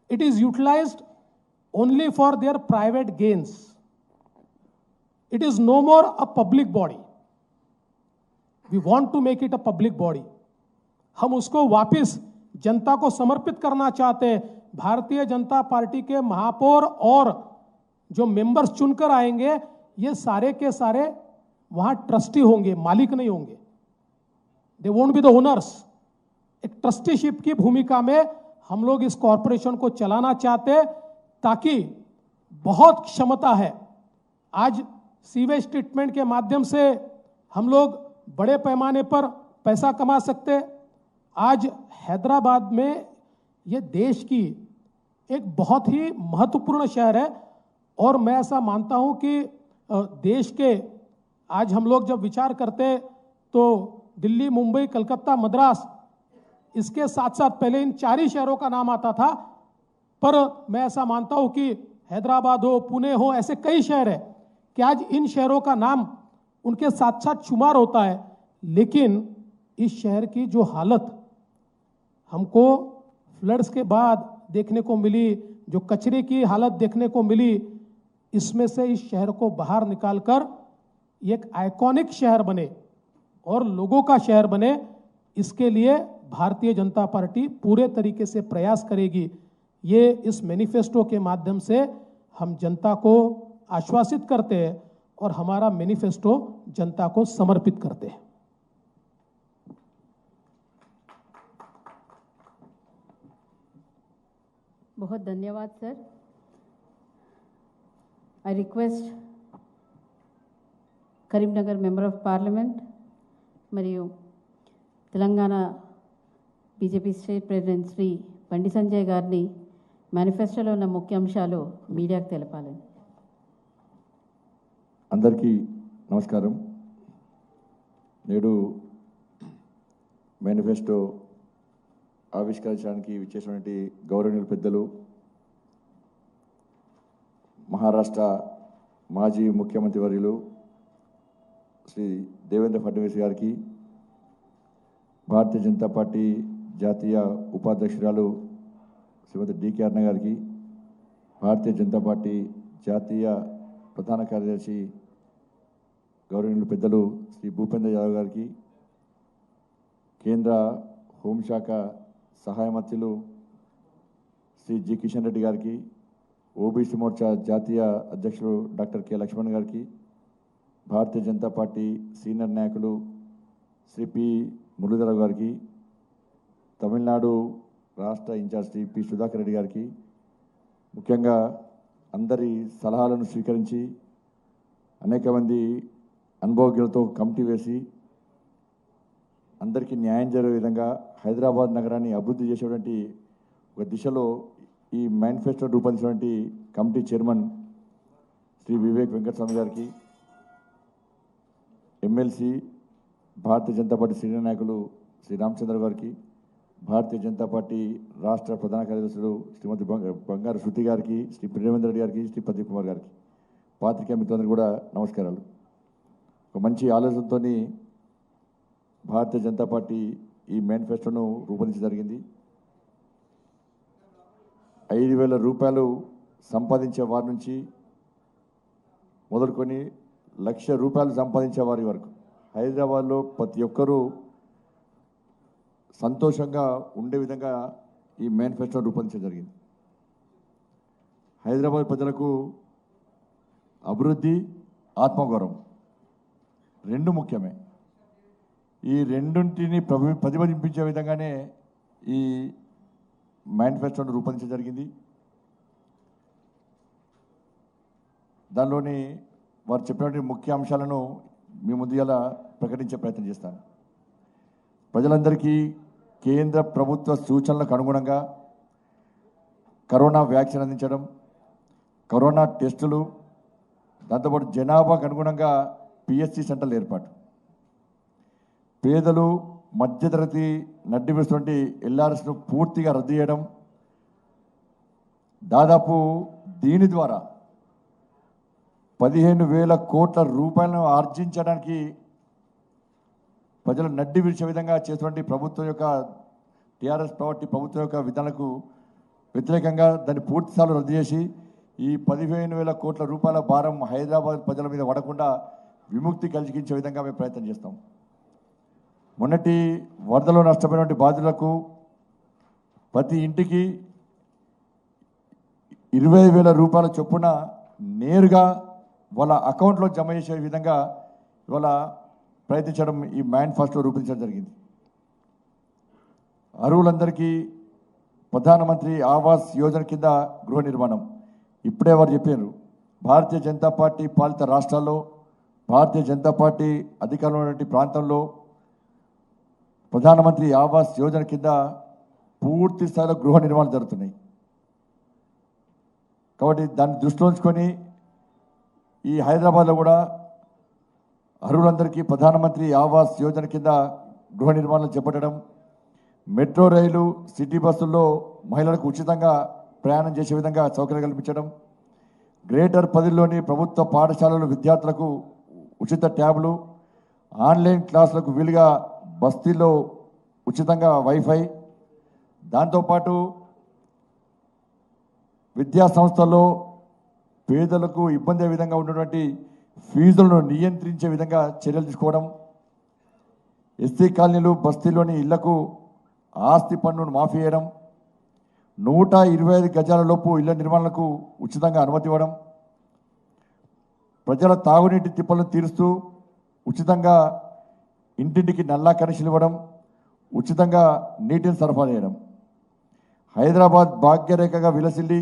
It is utilised only for their private gains. It is no more a public body. We want to make it a public body. हम उसको वापस जनता को समर्पित करना चाहते हैं। भारतीय जनता पार्टी के महापौर और जो मेंबर्स चुनकर आएंगे, ये सारे के सारे वहां ट्रस्टी होंगे, मालिक नहीं होंगे। They won't be the owners. एक ट्रस्टीशिप की भूमिका में हम लोग इस कॉरपोरेशन को चलाना चाहते, ताकि बहुत क्षमता है। आज सीवेज ट्रीटमेंट के माध्यम से हम लोग बड़े पैमाने पर पैसा कमा सकते। आज हैदराबाद में ये देश की एक बहुत ही महत्वपूर्ण शहर है, और मैं ऐसा मानता हूं कि देश के आज हम लोग जब विचार करते तो दिल्ली, मुंबई, कलकत्ता, मद्रास, इसके साथ साथ पहले इन 4 ही शहरों का नाम आता था, पर मैं ऐसा मानता हूं कि हैदराबाद हो, पुणे हो, ऐसे कई शहर है कि आज इन शहरों का नाम उनके साथ साथ शुमार होता है। लेकिन इस शहर की जो हालत हमको फ्लड्स के बाद देखने को मिली, जो कचरे की हालत देखने को मिली, इसमें से इस शहर को बाहर निकालकर एक आइकॉनिक शहर बने और लोगों का शहर बने, इसके लिए भारतीय जनता पार्टी पूरे तरीके से प्रयास करेगी। ये इस मैनिफेस्टो के माध्यम से हम जनता को आश्वासित करते हैं और हमारा मैनिफेस्टो जनता को समर्पित करते हैं। बहुत धन्यवाद sir. I request Karimnagar member of parliament మరియు Telangana BJP state president Shri Bandi Sanjay గారిని మేనిఫెస్టోలో ఉన్న ముఖ్యాంశాలు మీడియాకు తెలపాలని. అందరికీ నమస్కారం. నేడు మేనిఫెస్టో ఆవిష్కరించడానికి విచ్చేసినటువంటి గౌరవనీయుల పెద్దలు, మహారాష్ట్ర మాజీ ముఖ్యమంత్రి వర్యులు శ్రీ దేవేంద్ర ఫడ్నవీస్ గారికి, భారతీయ జనతా పార్టీ జాతీయ ఉపాధ్యక్షురాలు శ్రీమతి డికే అరుణ గారికి, భారతీయ జనతా పార్టీ జాతీయ ప్రధాన కార్యదర్శి గౌరవనీయులు పెద్దలు శ్రీ భూపేంద్ర యాదవ్ గారికి, కేంద్ర హోంశాఖ సహాయ మంత్రులు శ్రీ జి కిషన్ రెడ్డి గారికి, ఓబీసీ మోర్చా జాతీయ అధ్యక్షులు డాక్టర్ కె లక్ష్మణ్ గారికి, భారతీయ జనతా పార్టీ సీనియర్ నాయకులు శ్రీ పి మురళీధరరావు గారికి, తమిళనాడు రాష్ట్ర ఇన్ఛార్జ్ శ్రీ పి సుధాకర్ రెడ్డి గారికి, ముఖ్యంగా అందరి సలహాలను స్వీకరించి అనేక మంది అనుభవజ్ఞులతో కమిటీ వేసి అందరికీ న్యాయం జరిగే విధంగా హైదరాబాద్ నగరాన్ని అభివృద్ధి చేసేటువంటి ఒక దిశలో ఈ మేనిఫెస్టో రూపొందించినటువంటి కమిటీ చైర్మన్ శ్రీ వివేక్ వెంకటస్వామి గారికి, ఎమ్మెల్సీ భారతీయ జనతా పార్టీ సీనియర్ నాయకులు శ్రీ రామచంద్ర గారికి, భారతీయ జనతా పార్టీ రాష్ట్ర ప్రధాన కార్యదర్శులు శ్రీమతి బంగారు శృతి గారికి, శ్రీ ప్రేమేంద్ర రెడ్డి గారికి, శ్రీ ప్రదీప్ కుమార్ గారికి, పాత్రికేయ మిత్రులందరూ కూడా నమస్కారాలు. ఒక మంచి ఆలోచనతో భారతీయ జనతా పార్టీ ఈ మేనిఫెస్టోను రూపొందించడం జరిగింది. 5,000 రూపాయలు సంపాదించే వారి నుంచి మొదలుకొని 1,00,000 రూపాయలు సంపాదించే వారి వరకు హైదరాబాద్లో ప్రతి ఒక్కరూ సంతోషంగా ఉండే విధంగా ఈ మేనిఫెస్టో రూపొందించడం జరిగింది. హైదరాబాద్ ప్రజలకు అభివృద్ధి, ఆత్మగౌరవం రెండు ముఖ్యమే. ఈ రెండింటిని ప్రతిబింబించే విధంగానే ఈ మేనిఫెస్టోను రూపొందించడం జరిగింది. దానిలోని వారు చెప్పినటువంటి ముఖ్య అంశాలను మీ ముందు ఇలా ప్రకటించే ప్రయత్నం చేస్తాను. ప్రజలందరికీ కేంద్ర ప్రభుత్వ సూచనలకు అనుగుణంగా కరోనా వ్యాక్సిన్ అందించడం, కరోనా టెస్టులు, దాంతోపాటు జనాభాకు అనుగుణంగా పిఎస్సి సెంటర్ల ఏర్పాటు, పేదలు మధ్యతరగతి నడ్డివేసినటువంటి ఎల్ఆర్ఎస్ను పూర్తిగా రద్దు చేయడం, దాదాపు దీని ద్వారా 15,000 కోట్ల రూపాయలను ఆర్జించడానికి ప్రజలు నడ్డి విరిచే విధంగా చేసినటువంటి ప్రభుత్వం యొక్క టీఆర్ఎస్ ప్రభుత్వం యొక్క విధానాలకు వ్యతిరేకంగా దాన్ని పూర్తిస్థాయిలో రద్దు చేసి ఈ 15,000 కోట్ల రూపాయల భారం హైదరాబాద్ ప్రజల మీద పడకుండా విముక్తి కలిగించే విధంగా మేము ప్రయత్నం చేస్తాం. మొన్నటి వరదలో నష్టపోయినటువంటి బాధితులకు ప్రతి ఇంటికి 20,000 రూపాయల చొప్పున నేరుగా వాళ్ళ అకౌంట్లో జమ చేసే విధంగా ఇవాళ ప్రయత్నించడం ఈ మేనిఫెస్టో రూపొందించడం జరిగింది. అర్హులందరికీ ప్రధానమంత్రి ఆవాస్ యోజన కింద గృహ నిర్మాణం. ఇప్పుడే వారు చెప్పారు, భారతీయ జనతా పార్టీ పాలిత రాష్ట్రాల్లో, భారతీయ జనతా పార్టీ అధికారంలో ఉన్నటువంటి ప్రాంతంలో ప్రధానమంత్రి ఆవాస్ యోజన కింద పూర్తి స్థాయిలో గృహ నిర్మాణాలు జరుగుతున్నాయి. కాబట్టి దాన్ని దృష్టిలో ఉంచుకొని ఈ హైదరాబాద్లో కూడా అర్హులందరికీ ప్రధానమంత్రి ఆవాస్ యోజన కింద గృహ నిర్మాణాలు చేపట్టడం, మెట్రో రైలు, సిటీ బస్సుల్లో మహిళలకు ఉచితంగా ప్రయాణం చేసే విధంగా సౌకర్యం కల్పించడం, గ్రేటర్ పరిధిలోని ప్రభుత్వ పాఠశాలల విద్యార్థులకు ఉచిత ట్యాబ్లు, ఆన్లైన్ క్లాసులకు వీలుగా బస్తీల్లో ఉచితంగా వైఫై, దాంతోపాటు విద్యా సంస్థల్లో పేదలకు ఇబ్బంది అయ్యే విధంగా ఉన్నటువంటి ఫీజులను నియంత్రించే విధంగా చర్యలు తీసుకోవడం, ఎస్సీ కాలనీలు బస్తీలోని ఇళ్లకు ఆస్తి పన్నును మాఫీ చేయడం, 125 గజాల లోపు ఇళ్ల నిర్మాణాలకు ఉచితంగా అనుమతి ఇవ్వడం, ప్రజల తాగునీటి తిప్పలను తీరుస్తూ ఉచితంగా ఇంటింటికి నల్లా కనెక్షన్ ఇవ్వడం, ఉచితంగా నీటిని సరఫరా చేయడం, హైదరాబాద్ భాగ్యరేఖగా విలసిల్లి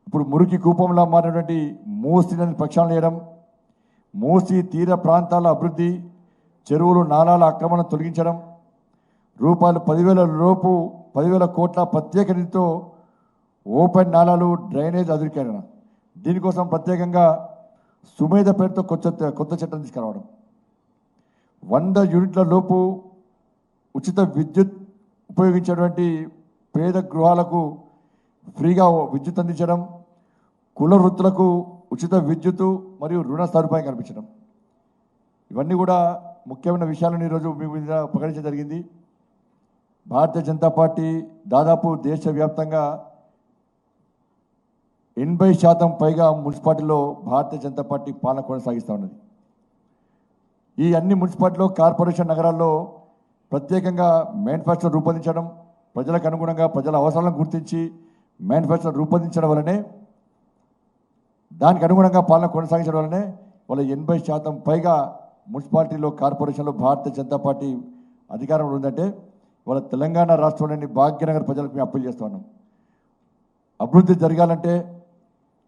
ఇప్పుడు మురికి కూపంలా మారినటువంటి మూసీ నదిని ప్రక్షాళన చేయడం, మూసీ తీర ప్రాంతాల అభివృద్ధి, చెరువులు నాలాల ఆక్రమణ తొలగించడం, రూపాయలు 10,000 లోపు 10,000 కోట్ల ప్రత్యేక నిధితో ఓపెన్ నాలాలు డ్రైనేజ్ అధికారణ, దీనికోసం ప్రత్యేకంగా సుమేధ పేరుతో కొత్త చట్టం తీసుకురావడం, 100 యూనిట్ల లోపు ఉచిత విద్యుత్ ఉపయోగించేటువంటి పేద గృహాలకు ఫ్రీగా విద్యుత్ అందించడం, కుల వృత్తులకు ఉచిత విద్యుత్తు మరియు రుణ సదుపాయం కల్పించడం, ఇవన్నీ కూడా ముఖ్యమైన విషయాలను ఈరోజు మీ మీద ప్రకటించడం జరిగింది. భారతీయ జనతా పార్టీ దాదాపు దేశవ్యాప్తంగా 80% పైగా మున్సిపాలిటీలో భారతీయ జనతా పార్టీ పాలన కొనసాగిస్తూ ఉన్నది. ఈ అన్ని మున్సిపాలిటీలో, కార్పొరేషన్ నగరాల్లో ప్రత్యేకంగా మేనిఫెస్టో రూపొందించడం, ప్రజలకు అనుగుణంగా ప్రజల అవసరాలను గుర్తించి మేనిఫెస్టో రూపొందించడం వల్లనే, దానికి అనుగుణంగా పాలన కొనసాగించడం వల్లనే వాళ్ళ 80% పైగా మున్సిపాలిటీలో, కార్పొరేషన్లో భారతీయ జనతా పార్టీ అధికారంలో ఉందంటే వాళ్ళ తెలంగాణ రాష్ట్రంలోని భాగ్యనగర్ ప్రజలకు మేము అప్పీల్ చేస్తూ ఉన్నాం. అభివృద్ధి జరగాలంటే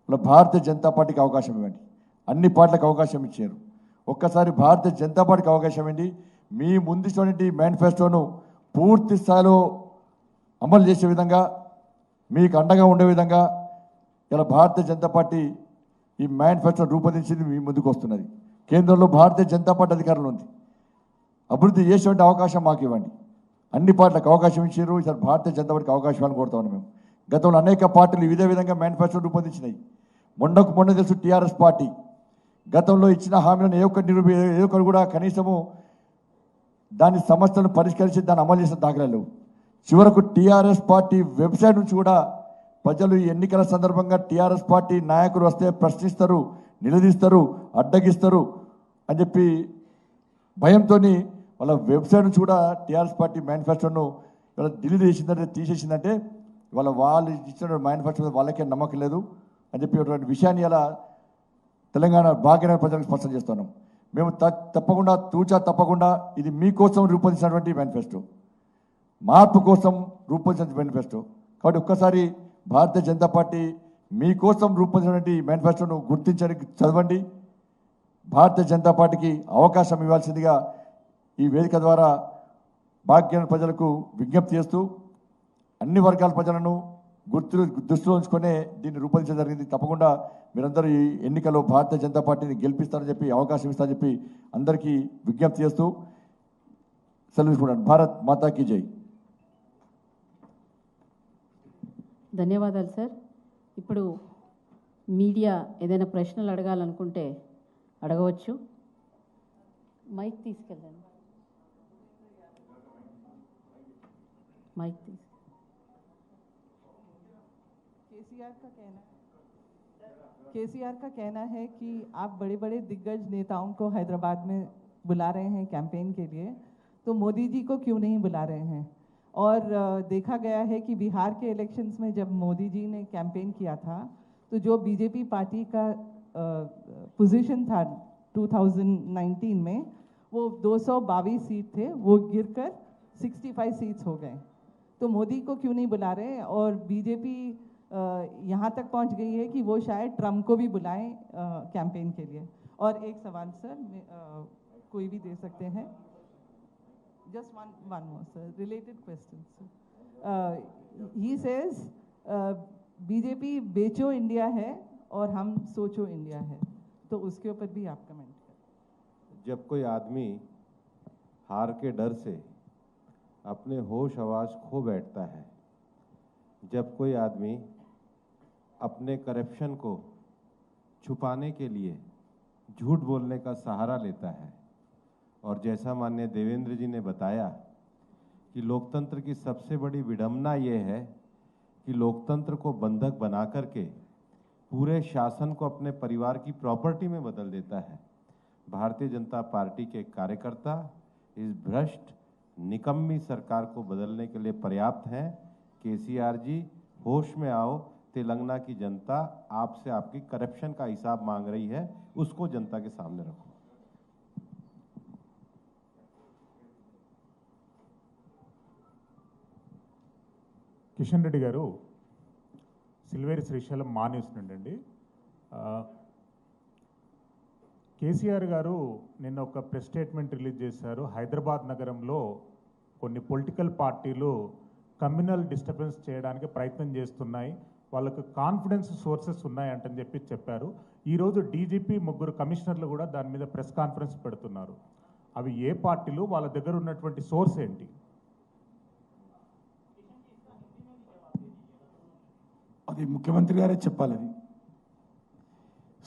వాళ్ళ భారతీయ జనతా పార్టీకి అవకాశం ఇవ్వండి. అన్ని పార్టీలకు అవకాశం ఇచ్చారు. ఒక్కసారి భారతీయ జనతా పార్టీకి అవకాశం ఇవ్వండి. మీ ముందుటువంటి మేనిఫెస్టోను పూర్తి స్థాయిలో అమలు చేసే విధంగా, మీకు అండగా ఉండే విధంగా ఇలా భారతీయ జనతా పార్టీ ఈ మేనిఫెస్టో రూపొందించింది మీ ముందుకు వస్తున్నది. కేంద్రంలో భారతీయ జనతా పార్టీ అధికారంలో ఉంది. అభివృద్ధి చేసేటువంటి అవకాశం మాకు ఇవ్వండి. అన్ని పార్టీలకు అవకాశం ఇచ్చారు. ఈసారి భారతీయ జనతా పార్టీకి అవకాశం ఇవ్వాలని కోరుతా ఉన్నాం. మేము గతంలో అనేక పార్టీలు ఇదే విధంగా మేనిఫెస్టో రూపొందించినాయి. మొన్న తెలుసు టీఆర్ఎస్ పార్టీ గతంలో ఇచ్చిన హామీలను ఏ ఒక్కరు కూడా కనీసము దాని సమస్యలను పరిష్కరించి దాన్ని అమలు చేసిన దాఖలాలు. చివరకు టీఆర్ఎస్ పార్టీ వెబ్సైట్ నుంచి కూడా ప్రజలు ఈ ఎన్నికల సందర్భంగా టీఆర్ఎస్ పార్టీ నాయకులు వస్తే ప్రశ్నిస్తారు, నిలదీస్తారు, అడ్డగిస్తారు అని చెప్పి భయంతో వాళ్ళ వెబ్సైట్ నుంచి కూడా టీఆర్ఎస్ పార్టీ మేనిఫెస్టోను ఇలా డిలీట్ చేసిందంటే, తీసేసిందంటే వాళ్ళు ఇచ్చిన మేనిఫెస్టో మీద వాళ్ళకే నమ్మకం లేదు అని చెప్పి విషయాన్ని ఇలా తెలంగాణ భాగ్యనగర ప్రజలకు స్పష్టం చేస్తున్నాం. మేము తప్పకుండా తప్పకుండా ఇది మీకోసం రూపొందించినటువంటి మేనిఫెస్టో, మార్పు కోసం రూపొందించిన మేనిఫెస్టో. కాబట్టి ఒక్కసారి భారతీయ జనతా పార్టీ మీకోసం రూపొందించినటువంటి మేనిఫెస్టోను గుర్తించండి, చదవండి. భారతీయ జనతా పార్టీకి అవకాశం ఇవ్వాల్సిందిగా ఈ వేదిక ద్వారా భాగ్యనగర ప్రజలకు విజ్ఞప్తి చేస్తూ, అన్ని వర్గాల ప్రజలను దృష్టిలో ఉంచుకునే దీన్ని రూపొందించడం జరిగింది. తప్పకుండా మీరందరూ ఈ ఎన్నికల్లో భారతీయ జనతా పార్టీని గెలిపిస్తారని చెప్పి, అవకాశం ఇస్తారని చెప్పి అందరికీ విజ్ఞప్తి చేస్తూ సెలవు తీసుకుంటాను. భారత్ మాతాకి జై. ధన్యవాదాలు సార్. ఇప్పుడు మీడియా ఏదైనా ప్రశ్నలు అడగాలనుకుంటే అడగవచ్చు. మైక్ తీసుకెళ్ళండి. మైక్ తీసుకెళ్ళండి. केसीआर का कहना है कि आप बड़े बड़े दिग्गज नेताओं को हैदराबाद में बुला रहे हैं कैंपेन के लिए, तो मोदी जी को क्यों नहीं बुला रहे हैं? और देखा गया है कि बिहार के इलेक्शंस में जब मोदी जी ने कैंपेन किया था तो जो बीजेपी पार्टी का पोजीशन था 2019 में, वो 222 सीट थे, वो गिरकर 65 सीट्स हो गए. तो मोदी को क्यों नहीं बुला रहे हैं? और बीजेपी यहाँ तक पहुँच गई है कि वो शायद ट्रम्प को भी बुलाएं कैंपेन के लिए। और एक सवाल सर, कोई भी दे सकते हैं, just one more sir, related question sir. He says BJP बेचो इंडिया है और हम सोचो इंडिया है, तो उसके ऊपर भी आप कमेंट करें। जब कोई आदमी हार के डर से अपने होश हवास खो बैठता है, जब कोई आदमी अपने करप्शन को छुपाने के लिए झूठ बोलने का सहारा लेता है, और जैसा माननीय देवेंद्र जी ने बताया कि लोकतंत्र की सबसे बड़ी विडंबना ये है कि लोकतंत्र को बंधक बना करके पूरे शासन को अपने परिवार की प्रॉपर्टी में बदल देता है। भारतीय जनता पार्टी के कार्यकर्ता इस भ्रष्ट निकम्मी सरकार को बदलने के लिए पर्याप्त हैं। केसीआर जी, होश में आओ। तेलंगाना की जनता आपसे आपकी करप्शन का हिसाब मांग रही है, उसको जनता के सामने रखो। కిషన్ రెడ్డి గారు, సిల్వేరి శ్రీశైలం మా న్యూస్ నుండి అండి. కేసీఆర్ గారు నిన్న ఒక ప్రెస్ స్టేట్మెంట్ రిలీజ్ చేశారు. హైదరాబాద్ నగరంలో కొన్ని పొలిటికల్ పార్టీలు కమ్యూనల్ డిస్టర్బెన్స్ చేయడానికి ప్రయత్నం చేస్తున్నాయి, వాళ్ళకు కాన్ఫిడెన్స్ సోర్సెస్ ఉన్నాయంటని చెప్పారు. ఈరోజు డీజీపీ, 3 కమిషనర్లు కూడా దాని మీద ప్రెస్ కాన్ఫరెన్స్ పెడుతున్నారు. అవి ఏ పార్టీలు, వాళ్ళ దగ్గర ఉన్నటువంటి సోర్స్ ఏంటి? అది ముఖ్యమంత్రి గారే చెప్పాలి. అది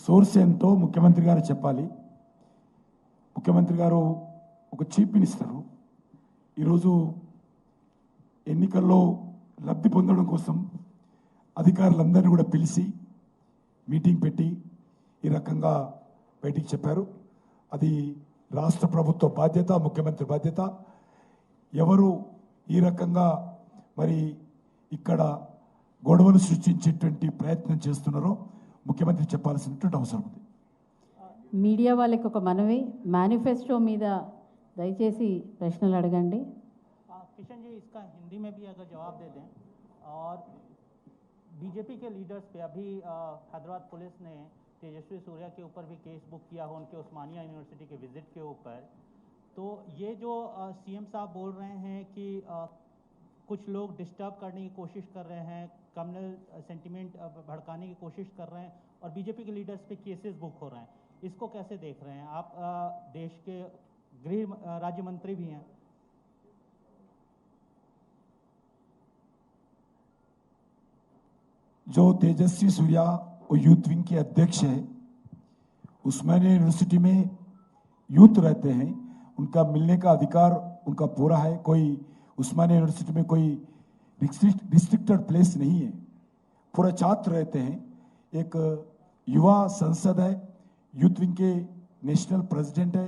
సోర్స్ ఏంటో ముఖ్యమంత్రి గారే చెప్పాలి. ముఖ్యమంత్రి గారు ఒక చీఫ్ మినిస్టరు. ఈరోజు ఎన్నికల్లో లబ్ధి పొందడం కోసం అధికారులందరినీ కూడా పిలిచి మీటింగ్ పెట్టి ఈ రకంగా బయటికి చెప్పారు. అది రాష్ట్ర ప్రభుత్వ బాధ్యత, ముఖ్యమంత్రి బాధ్యత. ఎవరు ఈ రకంగా మరి ఇక్కడ గొడవలు సృష్టించేటువంటి ప్రయత్నం చేస్తున్నారో ముఖ్యమంత్రి చెప్పాల్సినటువంటి అవసరం ఉంది. మీడియా వాళ్ళకి ఒక మనవి, మేనిఫెస్టో మీద దయచేసి ప్రశ్నలు అడగండి. किशन जी, इसका हिंदी में भी अगर जवाब दे दें। और बीजेपी के लीडर्स पे अभी हैदराबाद पुलिस ने तेजस्वी सूर्या के ऊपर भी केस बुक किया हो, उनके उस्मानिया यूनिवर्सिटी के विजिट के ऊपर। तो ये जो सीएम साहब बोल रहे हैं कि कुछ लोग डिस्टर्ब करने की कोशिश कर रहे हैं, कम्युनल सेंटिमेंट भड़काने की कोशिश कर रहे हैं, और बीजेपी के लीडर्स पे केसेस बुक हो रहे हैं, इसको कैसे देख रहे हैं आप? देश के गृह राज्य मंत्री भी हैं। जो तेजस्वी सूर्या वो यूथ विंग के अध्यक्ष है, उस्मानिया यूनिवर्सिटी में यूथ रहते हैं, उनका मिलने का अधिकार उनका पूरा है. कोई उस्मानिया यूनिवर्सिटी में कोई रिस्ट्रिक्टेड प्लेस नहीं है, पूरा छात्र रहते हैं. एक युवा संसद है, यूथ विंग के नेशनल प्रेसिडेंट है.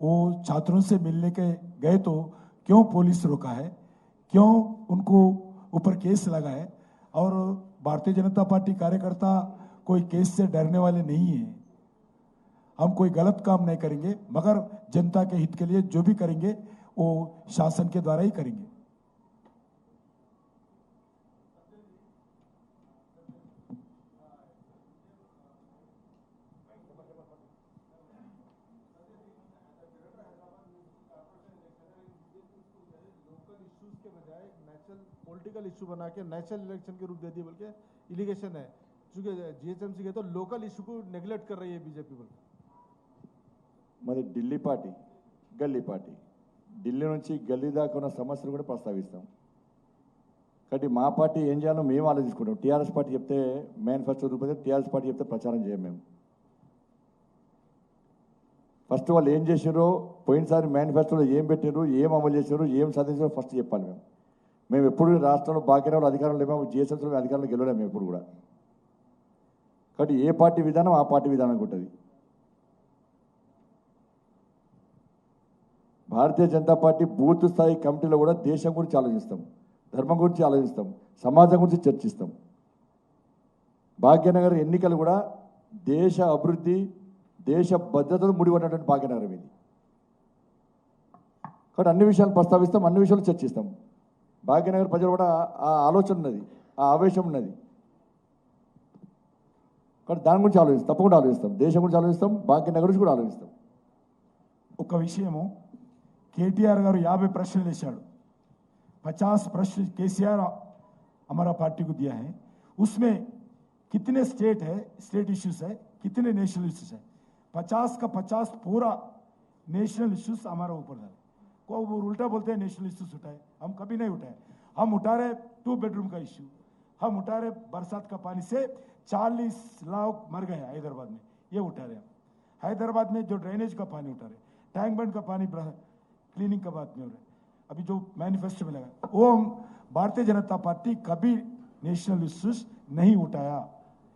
वो छात्रों से मिलने के गए तो क्यों पुलिस रोका है, क्यों उनको ऊपर केस लगा है? और भारतीय जनता पार्टी कार्यकर्ता कोई केस से डरने वाले नहीं है. हम कोई गलत काम नहीं करेंगे, मगर जनता के हित के लिए जो भी करेंगे वो शासन के द्वारा ही करेंगे. पॉलिटिकल इशू बना के नेशनल इलेक्शन के रूप दे दिए, बल्कि इलिगेशन है. चूंकि जीएचएमसी के तो लोकल इशू को नेग्लेक्ट कर रही है बीजेपी. बोल మరి ఢిల్లీ పార్టీ, గల్లీ పార్టీ, ఢిల్లీ నుంచి గల్లీ దాకా ఉన్న సమస్యలు కూడా ప్రస్తావిస్తాం. కాబట్టి మా పార్టీ ఏం చేయాలో మేము ఆలోచించుకుంటాం. టీఆర్ఎస్ పార్టీ చెప్తే మేనిఫెస్టో రూపొంది, టీఆర్ఎస్ పార్టీ చెప్తే ప్రచారం చేయం. మేము ఫస్ట్ వాళ్ళు ఏం చేశారో, పోయినసారి మేనిఫెస్టోలో ఏం పెట్టారు, ఏం అమలు చేశారు, ఏం సాధించారో ఫస్ట్ చెప్పాలి. మేము ఎప్పుడు రాష్ట్రంలో భాగ్యనగరంలో అధికారంలో లేము, జిఎస్ఎంసీలో అధికారంలో గెలవలేము మేము ఎప్పుడు కూడా. కాబట్టి ఏ పార్టీ విధానం ఆ పార్టీ విధానం ఉంటుంది. భారతీయ జనతా పార్టీ బూత్ స్థాయి కమిటీలో కూడా దేశం గురించి ఆలోచిస్తాం, ధర్మం గురించి ఆలోచిస్తాం, సమాజం గురించి చర్చిస్తాం. భాగ్యనగర్ ఎన్నికలు కూడా దేశ అభివృద్ధి, దేశ భద్రతను ముడిపడినటువంటి భాగ్యనగరం ఇది. కాబట్టి అన్ని విషయాలు ప్రస్తావిస్తాం, అన్ని విషయాలు చర్చిస్తాం. భాగ్యనగర్ ప్రజలు కూడా ఆ ఆలోచన ఉన్నది, ఆ ఆవేశం ఉన్నది. కానీ దాని గురించి ఆలోచిస్తాం, తప్పకుండా ఆలోచిస్తాం, దేశం గురించి ఆలోచిస్తాం, భాగ్యనగర్ గురించి కూడా ఆలోచిస్తాం. ఒక విషయము, కేటీఆర్ గారు 50 प्रश्न వేశాడు. 50 प्रश्न केसीआर हमारा पार्टी को दिया है. उसमें कितने स्टेट है, स्टेट इश्यूज है, कितने नेशनल इश्यूज है. 50 का 50 पूरा नेशनल इश्यूज हमारा ऊपर है. को वो उल्टा बोलते हैं नेशनल इश्यूज उठाए, हम कभी नहीं उठाए. हम उठा रहे 2 बेडरूम का इश्यू, हम उठा रहे बरसात का पानी से 40 लाख मर गए हैदराबाद में, ये उठा रहे. हैदराबाद में जो ड्रेनेज का पानी उठा रहे, टैंक बंड का पानी क्लीनिंग का बात में हो रहा है. अभी जो मैनिफेस्टो में लगा वो हम भारतीय जनता पार्टी कभी नेशनल इश्यूज नहीं उठाया.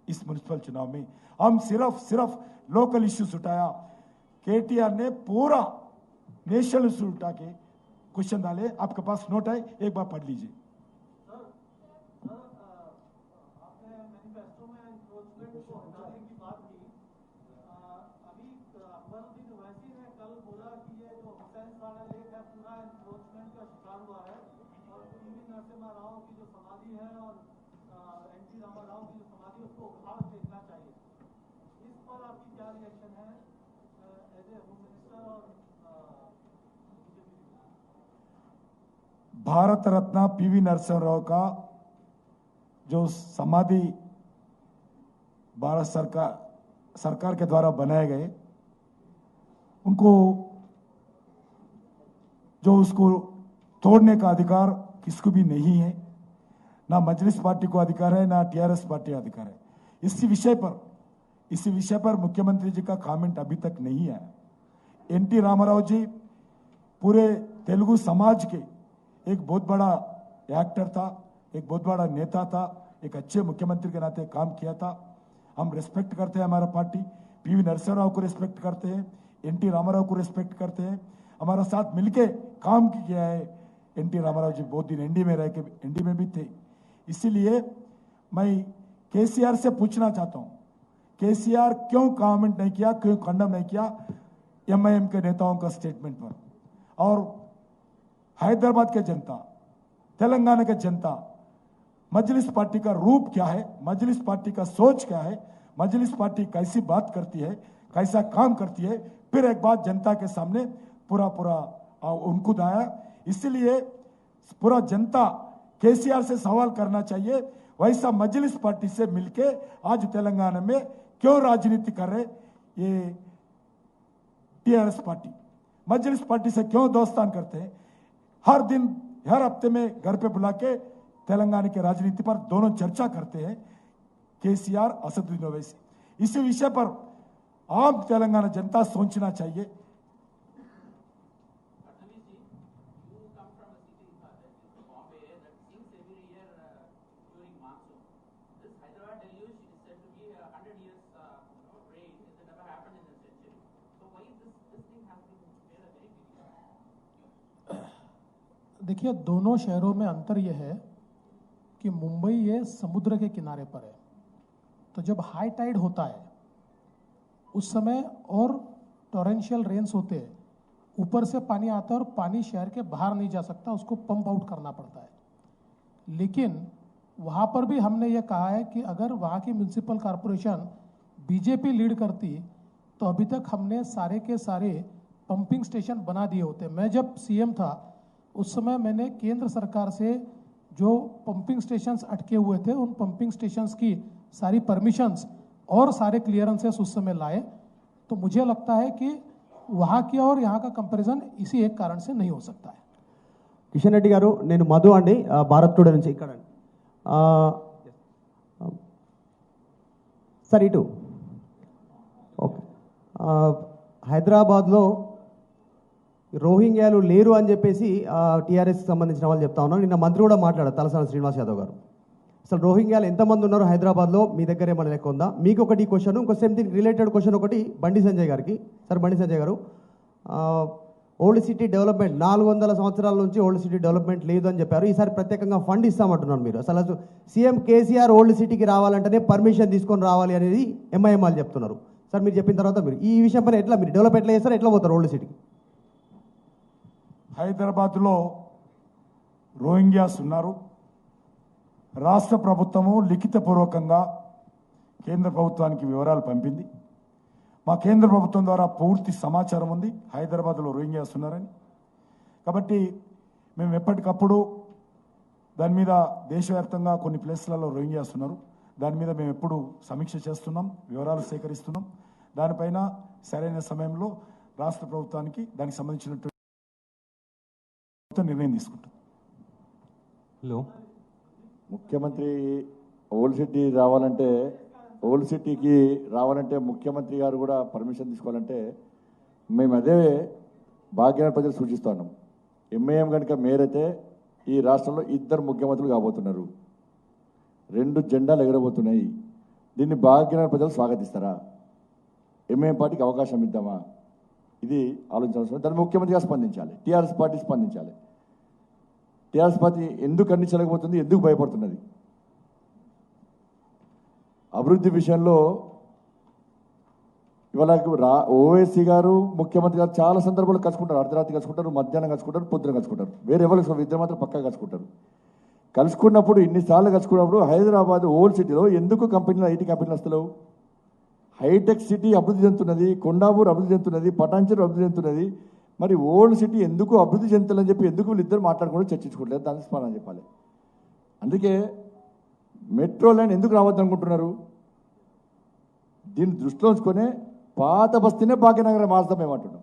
इस म्युनिसिपल चुनाव में हम सिर्फ लोकल इश्यूज उठाया. केटीआर ने पूरा नेशनल इश्यू उठा के क्वेश्चन डाले. आपके पास नोट है, एक बार पढ़ लीजिए. भारत रत्न पीवी नरसिम्हा राव का जो समाधि भारत सरकार के द्वारा बनाए गए, उनको जो उसको तोड़ने का अधिकार किसको भी नहीं है. ना मजलिस पार्टी को अधिकार है, ना टीआरएस पार्टी अधिकार है. इसी विषय पर मुख्यमंत्री जी का कमेंट अभी तक नहीं आया. एनटी रामाराव जी पूरे तेलुगु समाज के एक बहुत बड़ा एक्टर था, एक बहुत बड़ा नेता था, एक अच्छे मुख्यमंत्री के नाते काम किया था. हम रिस्पेक्ट करते हैं हमारा पार्टी. पीवी नरसिम्हा राव को रिस्पेक्ट करते हैं, एनटी रामाराव को रिस्पेक्ट करते हैं. हमारा साथ मिलके काम किया है. एनटी रामाराव जी बहुत दिन एनडी में रह के एनडी में भी थे. इसीलिए मैं केसीआर से पूछना चाहता हूं, केसीआर क्यों कमेंट नहीं किया, क्यों कंडम नहीं किया एमआईएम के नेताओं का स्टेटमेंट पर. और हैदराबाद के जनता, तेलंगाना के जनता, मजलिस पार्टी का रूप क्या है, मजलिस पार्टी का सोच क्या है, मजलिस पार्टी कैसी बात करती है, कैसा काम करती है, फिर एक बात जनता के सामने पूरा उनको दाया. इसलिए पूरा जनता केसीआर से सवाल करना चाहिए, वैसा मजलिस पार्टी से मिलके आज तेलंगाना में क्यों राजनीति कर रहे ये टीआरएस पार्टी. मजलिस पार्टी से क्यों दोस्तान करते हैं. हर दिन हर हफ्ते में घर पे बुला के तेलंगाना की राजनीति पर दोनों चर्चा करते हैं, केसीआर असदुद्दीन ओवैसी. इसी विषय पर आम तेलंगाना जनता सोचना चाहिए. देखिए, दोनों शहरों में अंतर यह है कि मुंबई ये समुद्र के किनारे पर है, तो जब हाई टाइड होता है उस समय और टॉरेंशियल रेन्स होते हैं, ऊपर से पानी आता है और पानी शहर के बाहर नहीं जा सकता, उसको पंप आउट करना पड़ता है. लेकिन वहाँ पर भी हमने ये कहा है कि अगर वहाँ की म्युनिसिपल कॉरपोरेशन बीजेपी लीड करती तो अभी तक हमने सारे के सारे पंपिंग स्टेशन बना दिए होते. मैं जब सीएम था उस समय मैंने केंद्र सरकार से जो पंपिंग स्टेशंस अटके हुए थे उन पंपिंग स्टेशंस की सारी परमिशंस और सारे क्लियरेंसेस उस समय लाए. तो मुझे लगता है कि वहाँ की और यहाँ का कंपैरिजन इसी एक कारण से नहीं हो सकता है. కిషన్ రెడ్డి గారు, నేను మధు అండి, భారత్ టుడే నుంచి. ఇక్కడ సార్ ఇటు ఓకే. హైదరాబాద్లో రోహింగ్యాలు లేరు అని చెప్పేసి టీఆర్ఎస్కి సంబంధించిన వాళ్ళు చెప్తా ఉన్నారు. నిన్న మంత్రి కూడా మాట్లాడారు, తలసాని శ్రీనివాస్ యాదవ్ గారు. అసలు రోహింగ్యాలు ఎంతమంది ఉన్నారు హైదరాబాద్లో, మీ దగ్గర ఏమైనా లెక్క ఉందా? మీకు ఒకటి క్వశ్చన్, ఇంకో సేమ్ దీనికి రిలేటెడ్ క్వశ్చన్ ఒకటి బండి సంజయ్ గారికి. సార్ బండి సంజయ్ గారు, ఓల్డ్ సిటీ డెవలప్మెంట్ 400 సంవత్సరాల నుంచి ఓల్డ్ సిటీ డెవలప్మెంట్ లేదు అని చెప్పారు. ఈసారి ప్రత్యేకంగా ఫండ్ ఇస్తామంటున్నారు మీరు. అసలు సీఎం కేసీఆర్ ఓల్డ్ సిటీకి రావాలంటేనే పర్మిషన్ తీసుకొని రావాలి అనేది ఎంఐఎం వాళ్ళు చెప్తున్నారు. సార్ మీరు చెప్పిన తర్వాత మీరు ఈ విషయం పైన ఎట్లా మీరు డెవలప్ ఎట్లా చేస్తారు, ఎట్లా పోతారు ఓల్డ్ సిటీకి? హైదరాబాద్లో రోహింగ్యాస్ ఉన్నారు. రాష్ట్ర ప్రభుత్వము లిఖితపూర్వకంగా కేంద్ర ప్రభుత్వానికి వివరాలు పంపింది. మా కేంద్ర ప్రభుత్వం ద్వారా పూర్తి సమాచారం ఉంది హైదరాబాద్లో రోహింగ్యాస్ ఉన్నారని. కాబట్టి మేము ఎప్పటికప్పుడు దాని మీద దేశవ్యాప్తంగా కొన్ని ప్లేస్లలో రోహింగ్యాస్ ఉన్నారు, దాని మీద మేము ఎప్పుడు సమీక్ష చేస్తున్నాం, వివరాలు సేకరిస్తున్నాం. దానిపైన సరైన సమయంలో రాష్ట్ర ప్రభుత్వానికి దానికి సంబంధించినటువంటి నిర్ణయం తీసుకుంటాం. హలో, ముఖ్యమంత్రి ఓల్డ్ సిటీకి రావాలంటే ముఖ్యమంత్రి గారు కూడా పర్మిషన్ తీసుకోవాలంటే మేము అదే భాగ్యనగర ప్రజలు సూచిస్తూ ఉన్నాం. ఎంఐఎం కనుక మేరైతే ఈ రాష్ట్రంలో 2 ముఖ్యమంత్రులు కాబోతున్నారు, 2 జెండాలు ఎగరబోతున్నాయి. దీన్ని భాగ్యనగర ప్రజలు స్వాగతిస్తారా? ఎంఐఎం పార్టీకి అవకాశం ఇద్దామా? ఇది ఆలోచించాల్సిన. దాన్ని ముఖ్యమంత్రిగా స్పందించాలి, టీఆర్ఎస్ పార్టీ స్పందించాలి. టీఆర్ఎస్ పార్టీ ఎందుకు ఖండించలేకపోతుంది, ఎందుకు భయపడుతున్నది? అభివృద్ధి విషయంలో ఇవాళ ఓవైసీ గారు ముఖ్యమంత్రి గారు చాలా సందర్భాలు కలుసుకుంటారు. అర్ధరాత్రి కలుసుకుంటారు, మధ్యాహ్నం కలుసుకుంటారు, పొద్దున కలుసుకుంటారు. వేరే ఎవరు ఇద్దరు మాత్రం పక్కా కలుసుకుంటారు. కలుసుకున్నప్పుడు ఇన్నిసార్లు కలుసుకున్నప్పుడు హైదరాబాద్ ఓల్డ్ సిటీలో ఎందుకు కంపెనీలు ఐటీ కంపెనీలు వస్తలేవు? హైటెక్ సిటీ అభివృద్ధి చెందుతున్నది, కొండాపూర్ అభివృద్ధి చెందుతున్నది, పటాన్చెరు అభివృద్ధి చెందుతున్నది. మరి ఓల్డ్ సిటీ ఎందుకు అభివృద్ధి చెందుతుందని చెప్పి ఎందుకు వీళ్ళిద్దరు మాట్లాడుకుంటూ చర్చించుకోవట్లేదు? దానికి స్పందన చెప్పాలి. అందుకే మెట్రో లైన్ ఎందుకు రావద్దు అనుకుంటున్నారు? దీన్ని దృష్టిలో ఉంచుకొని పాత బస్తీనే భాగ్యనగరం మార్చుదాం ఏమంటున్నాం.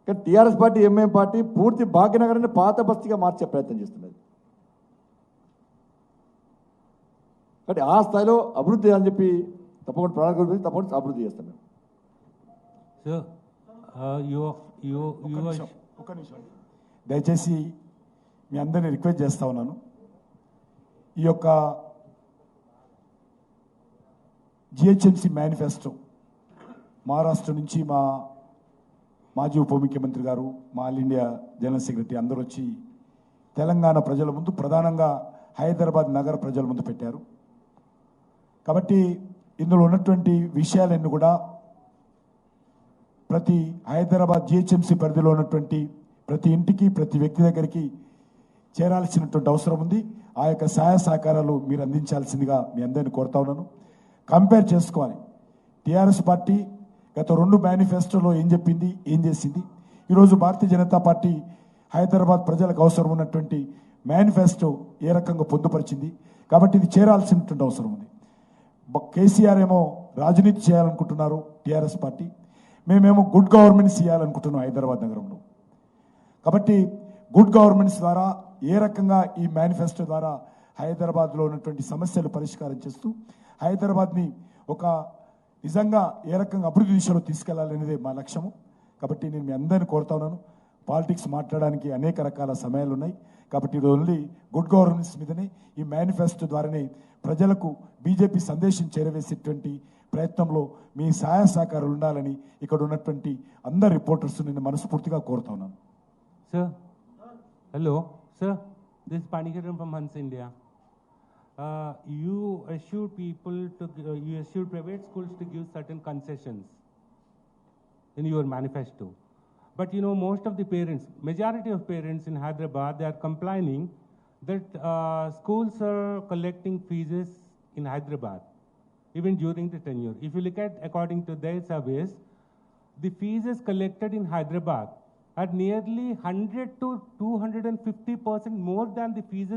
కానీ టీఆర్ఎస్ పార్టీ, ఎంఐఎం పార్టీ పూర్తి భాగ్యనగరాన్ని పాత బస్తీగా మార్చే ప్రయత్నం చేస్తున్నది. కాబట్టి ఆ స్థాయిలో అభివృద్ధి అని చెప్పి తప్పకుండా ప్రణాళిక తప్పకుండా అభివృద్ధి చేస్తాం మేము. ఒక్క నిమిషం దయచేసి మీ అందరినీ రిక్వెస్ట్ చేస్తా ఉన్నాను. ఈ యొక్క జిహెచ్ఎంసీ మేనిఫెస్టో మహారాష్ట్ర నుంచి మా మాజీ ఉప ముఖ్యమంత్రి గారు, మా ఆల్ ఇండియా జనరల్ సెక్రటరీ అందరూ వచ్చి తెలంగాణ ప్రజల ముందు, ప్రధానంగా హైదరాబాద్ నగర ప్రజల ముందు పెట్టారు. కాబట్టి ఇందులో ఉన్నటువంటి విషయాలన్నీ కూడా ప్రతి హైదరాబాద్ జిహెచ్ఎంసీ పరిధిలో ఉన్నటువంటి ప్రతి ఇంటికి, ప్రతి వ్యక్తి దగ్గరికి చేరాల్సినటువంటి అవసరం ఉంది. ఆ యొక్క సహాయ సహకారాలు మీరు అందించాల్సిందిగా మీ అందరినీ కోరుతా ఉన్నాను. కంపేర్ చేసుకోవాలి. టీఆర్ఎస్ పార్టీ గత 2 మేనిఫెస్టోలో ఏం చెప్పింది, ఏం చేసింది. ఈరోజు భారతీయ జనతా పార్టీ హైదరాబాద్ ప్రజలకు అవసరం ఉన్నటువంటి మేనిఫెస్టో ఏ రకంగా పొందుపరిచింది. కాబట్టి ఇది చేరాల్సినటువంటి అవసరం ఉంది. కేసీఆర్ ఏమో రాజనీతి చేయాలనుకుంటున్నారు, టీఆర్ఎస్ పార్టీ మేమేమో గుడ్ గవర్నెన్స్ చేయాలనుకుంటున్నాం హైదరాబాద్ నగరంలో. కాబట్టి గుడ్ గవర్నెన్స్ ద్వారా ఏ రకంగా ఈ మేనిఫెస్టో ద్వారా హైదరాబాద్లో ఉన్నటువంటి సమస్యలు పరిష్కారం చేస్తూ హైదరాబాద్ని ఒక నిజంగా ఏ రకంగా అభివృద్ధి దిశలో తీసుకెళ్లాలనేదే మా లక్ష్యము. కాబట్టి నేను మీ అందరిని కోరుతా ఉన్నాను. పాలిటిక్స్ మాట్లాడడానికి అనేక రకాల సమయాలు ఉన్నాయి. కాబట్టి ఇది ఓన్లీ గుడ్ గవర్నెన్స్ మీదనే, ఈ మేనిఫెస్టో ద్వారానే ప్రజలకు బీజేపీ సందేశం చేరవేసేటువంటి ప్రయత్నంలో మీ సహాయ సహకారాలు ఉండాలని ఇక్కడ ఉన్నటువంటి అందరు రిపోర్టర్స్ నేను మనస్ఫూర్తిగా కోరుతా ఉన్నాను. Sir, hello, sir. This is Panikiran from Hans India. You assured people to, you assured private schools to give certain concessions in your manifesto. But you know, most of the parents, majority of parents in Hyderabad, they are complaining that schools are collecting fees in Hyderabad, even during the tenure. If you look at, according to their surveys, the fees collected in Hyderabad are nearly 100 to 250% more than the fees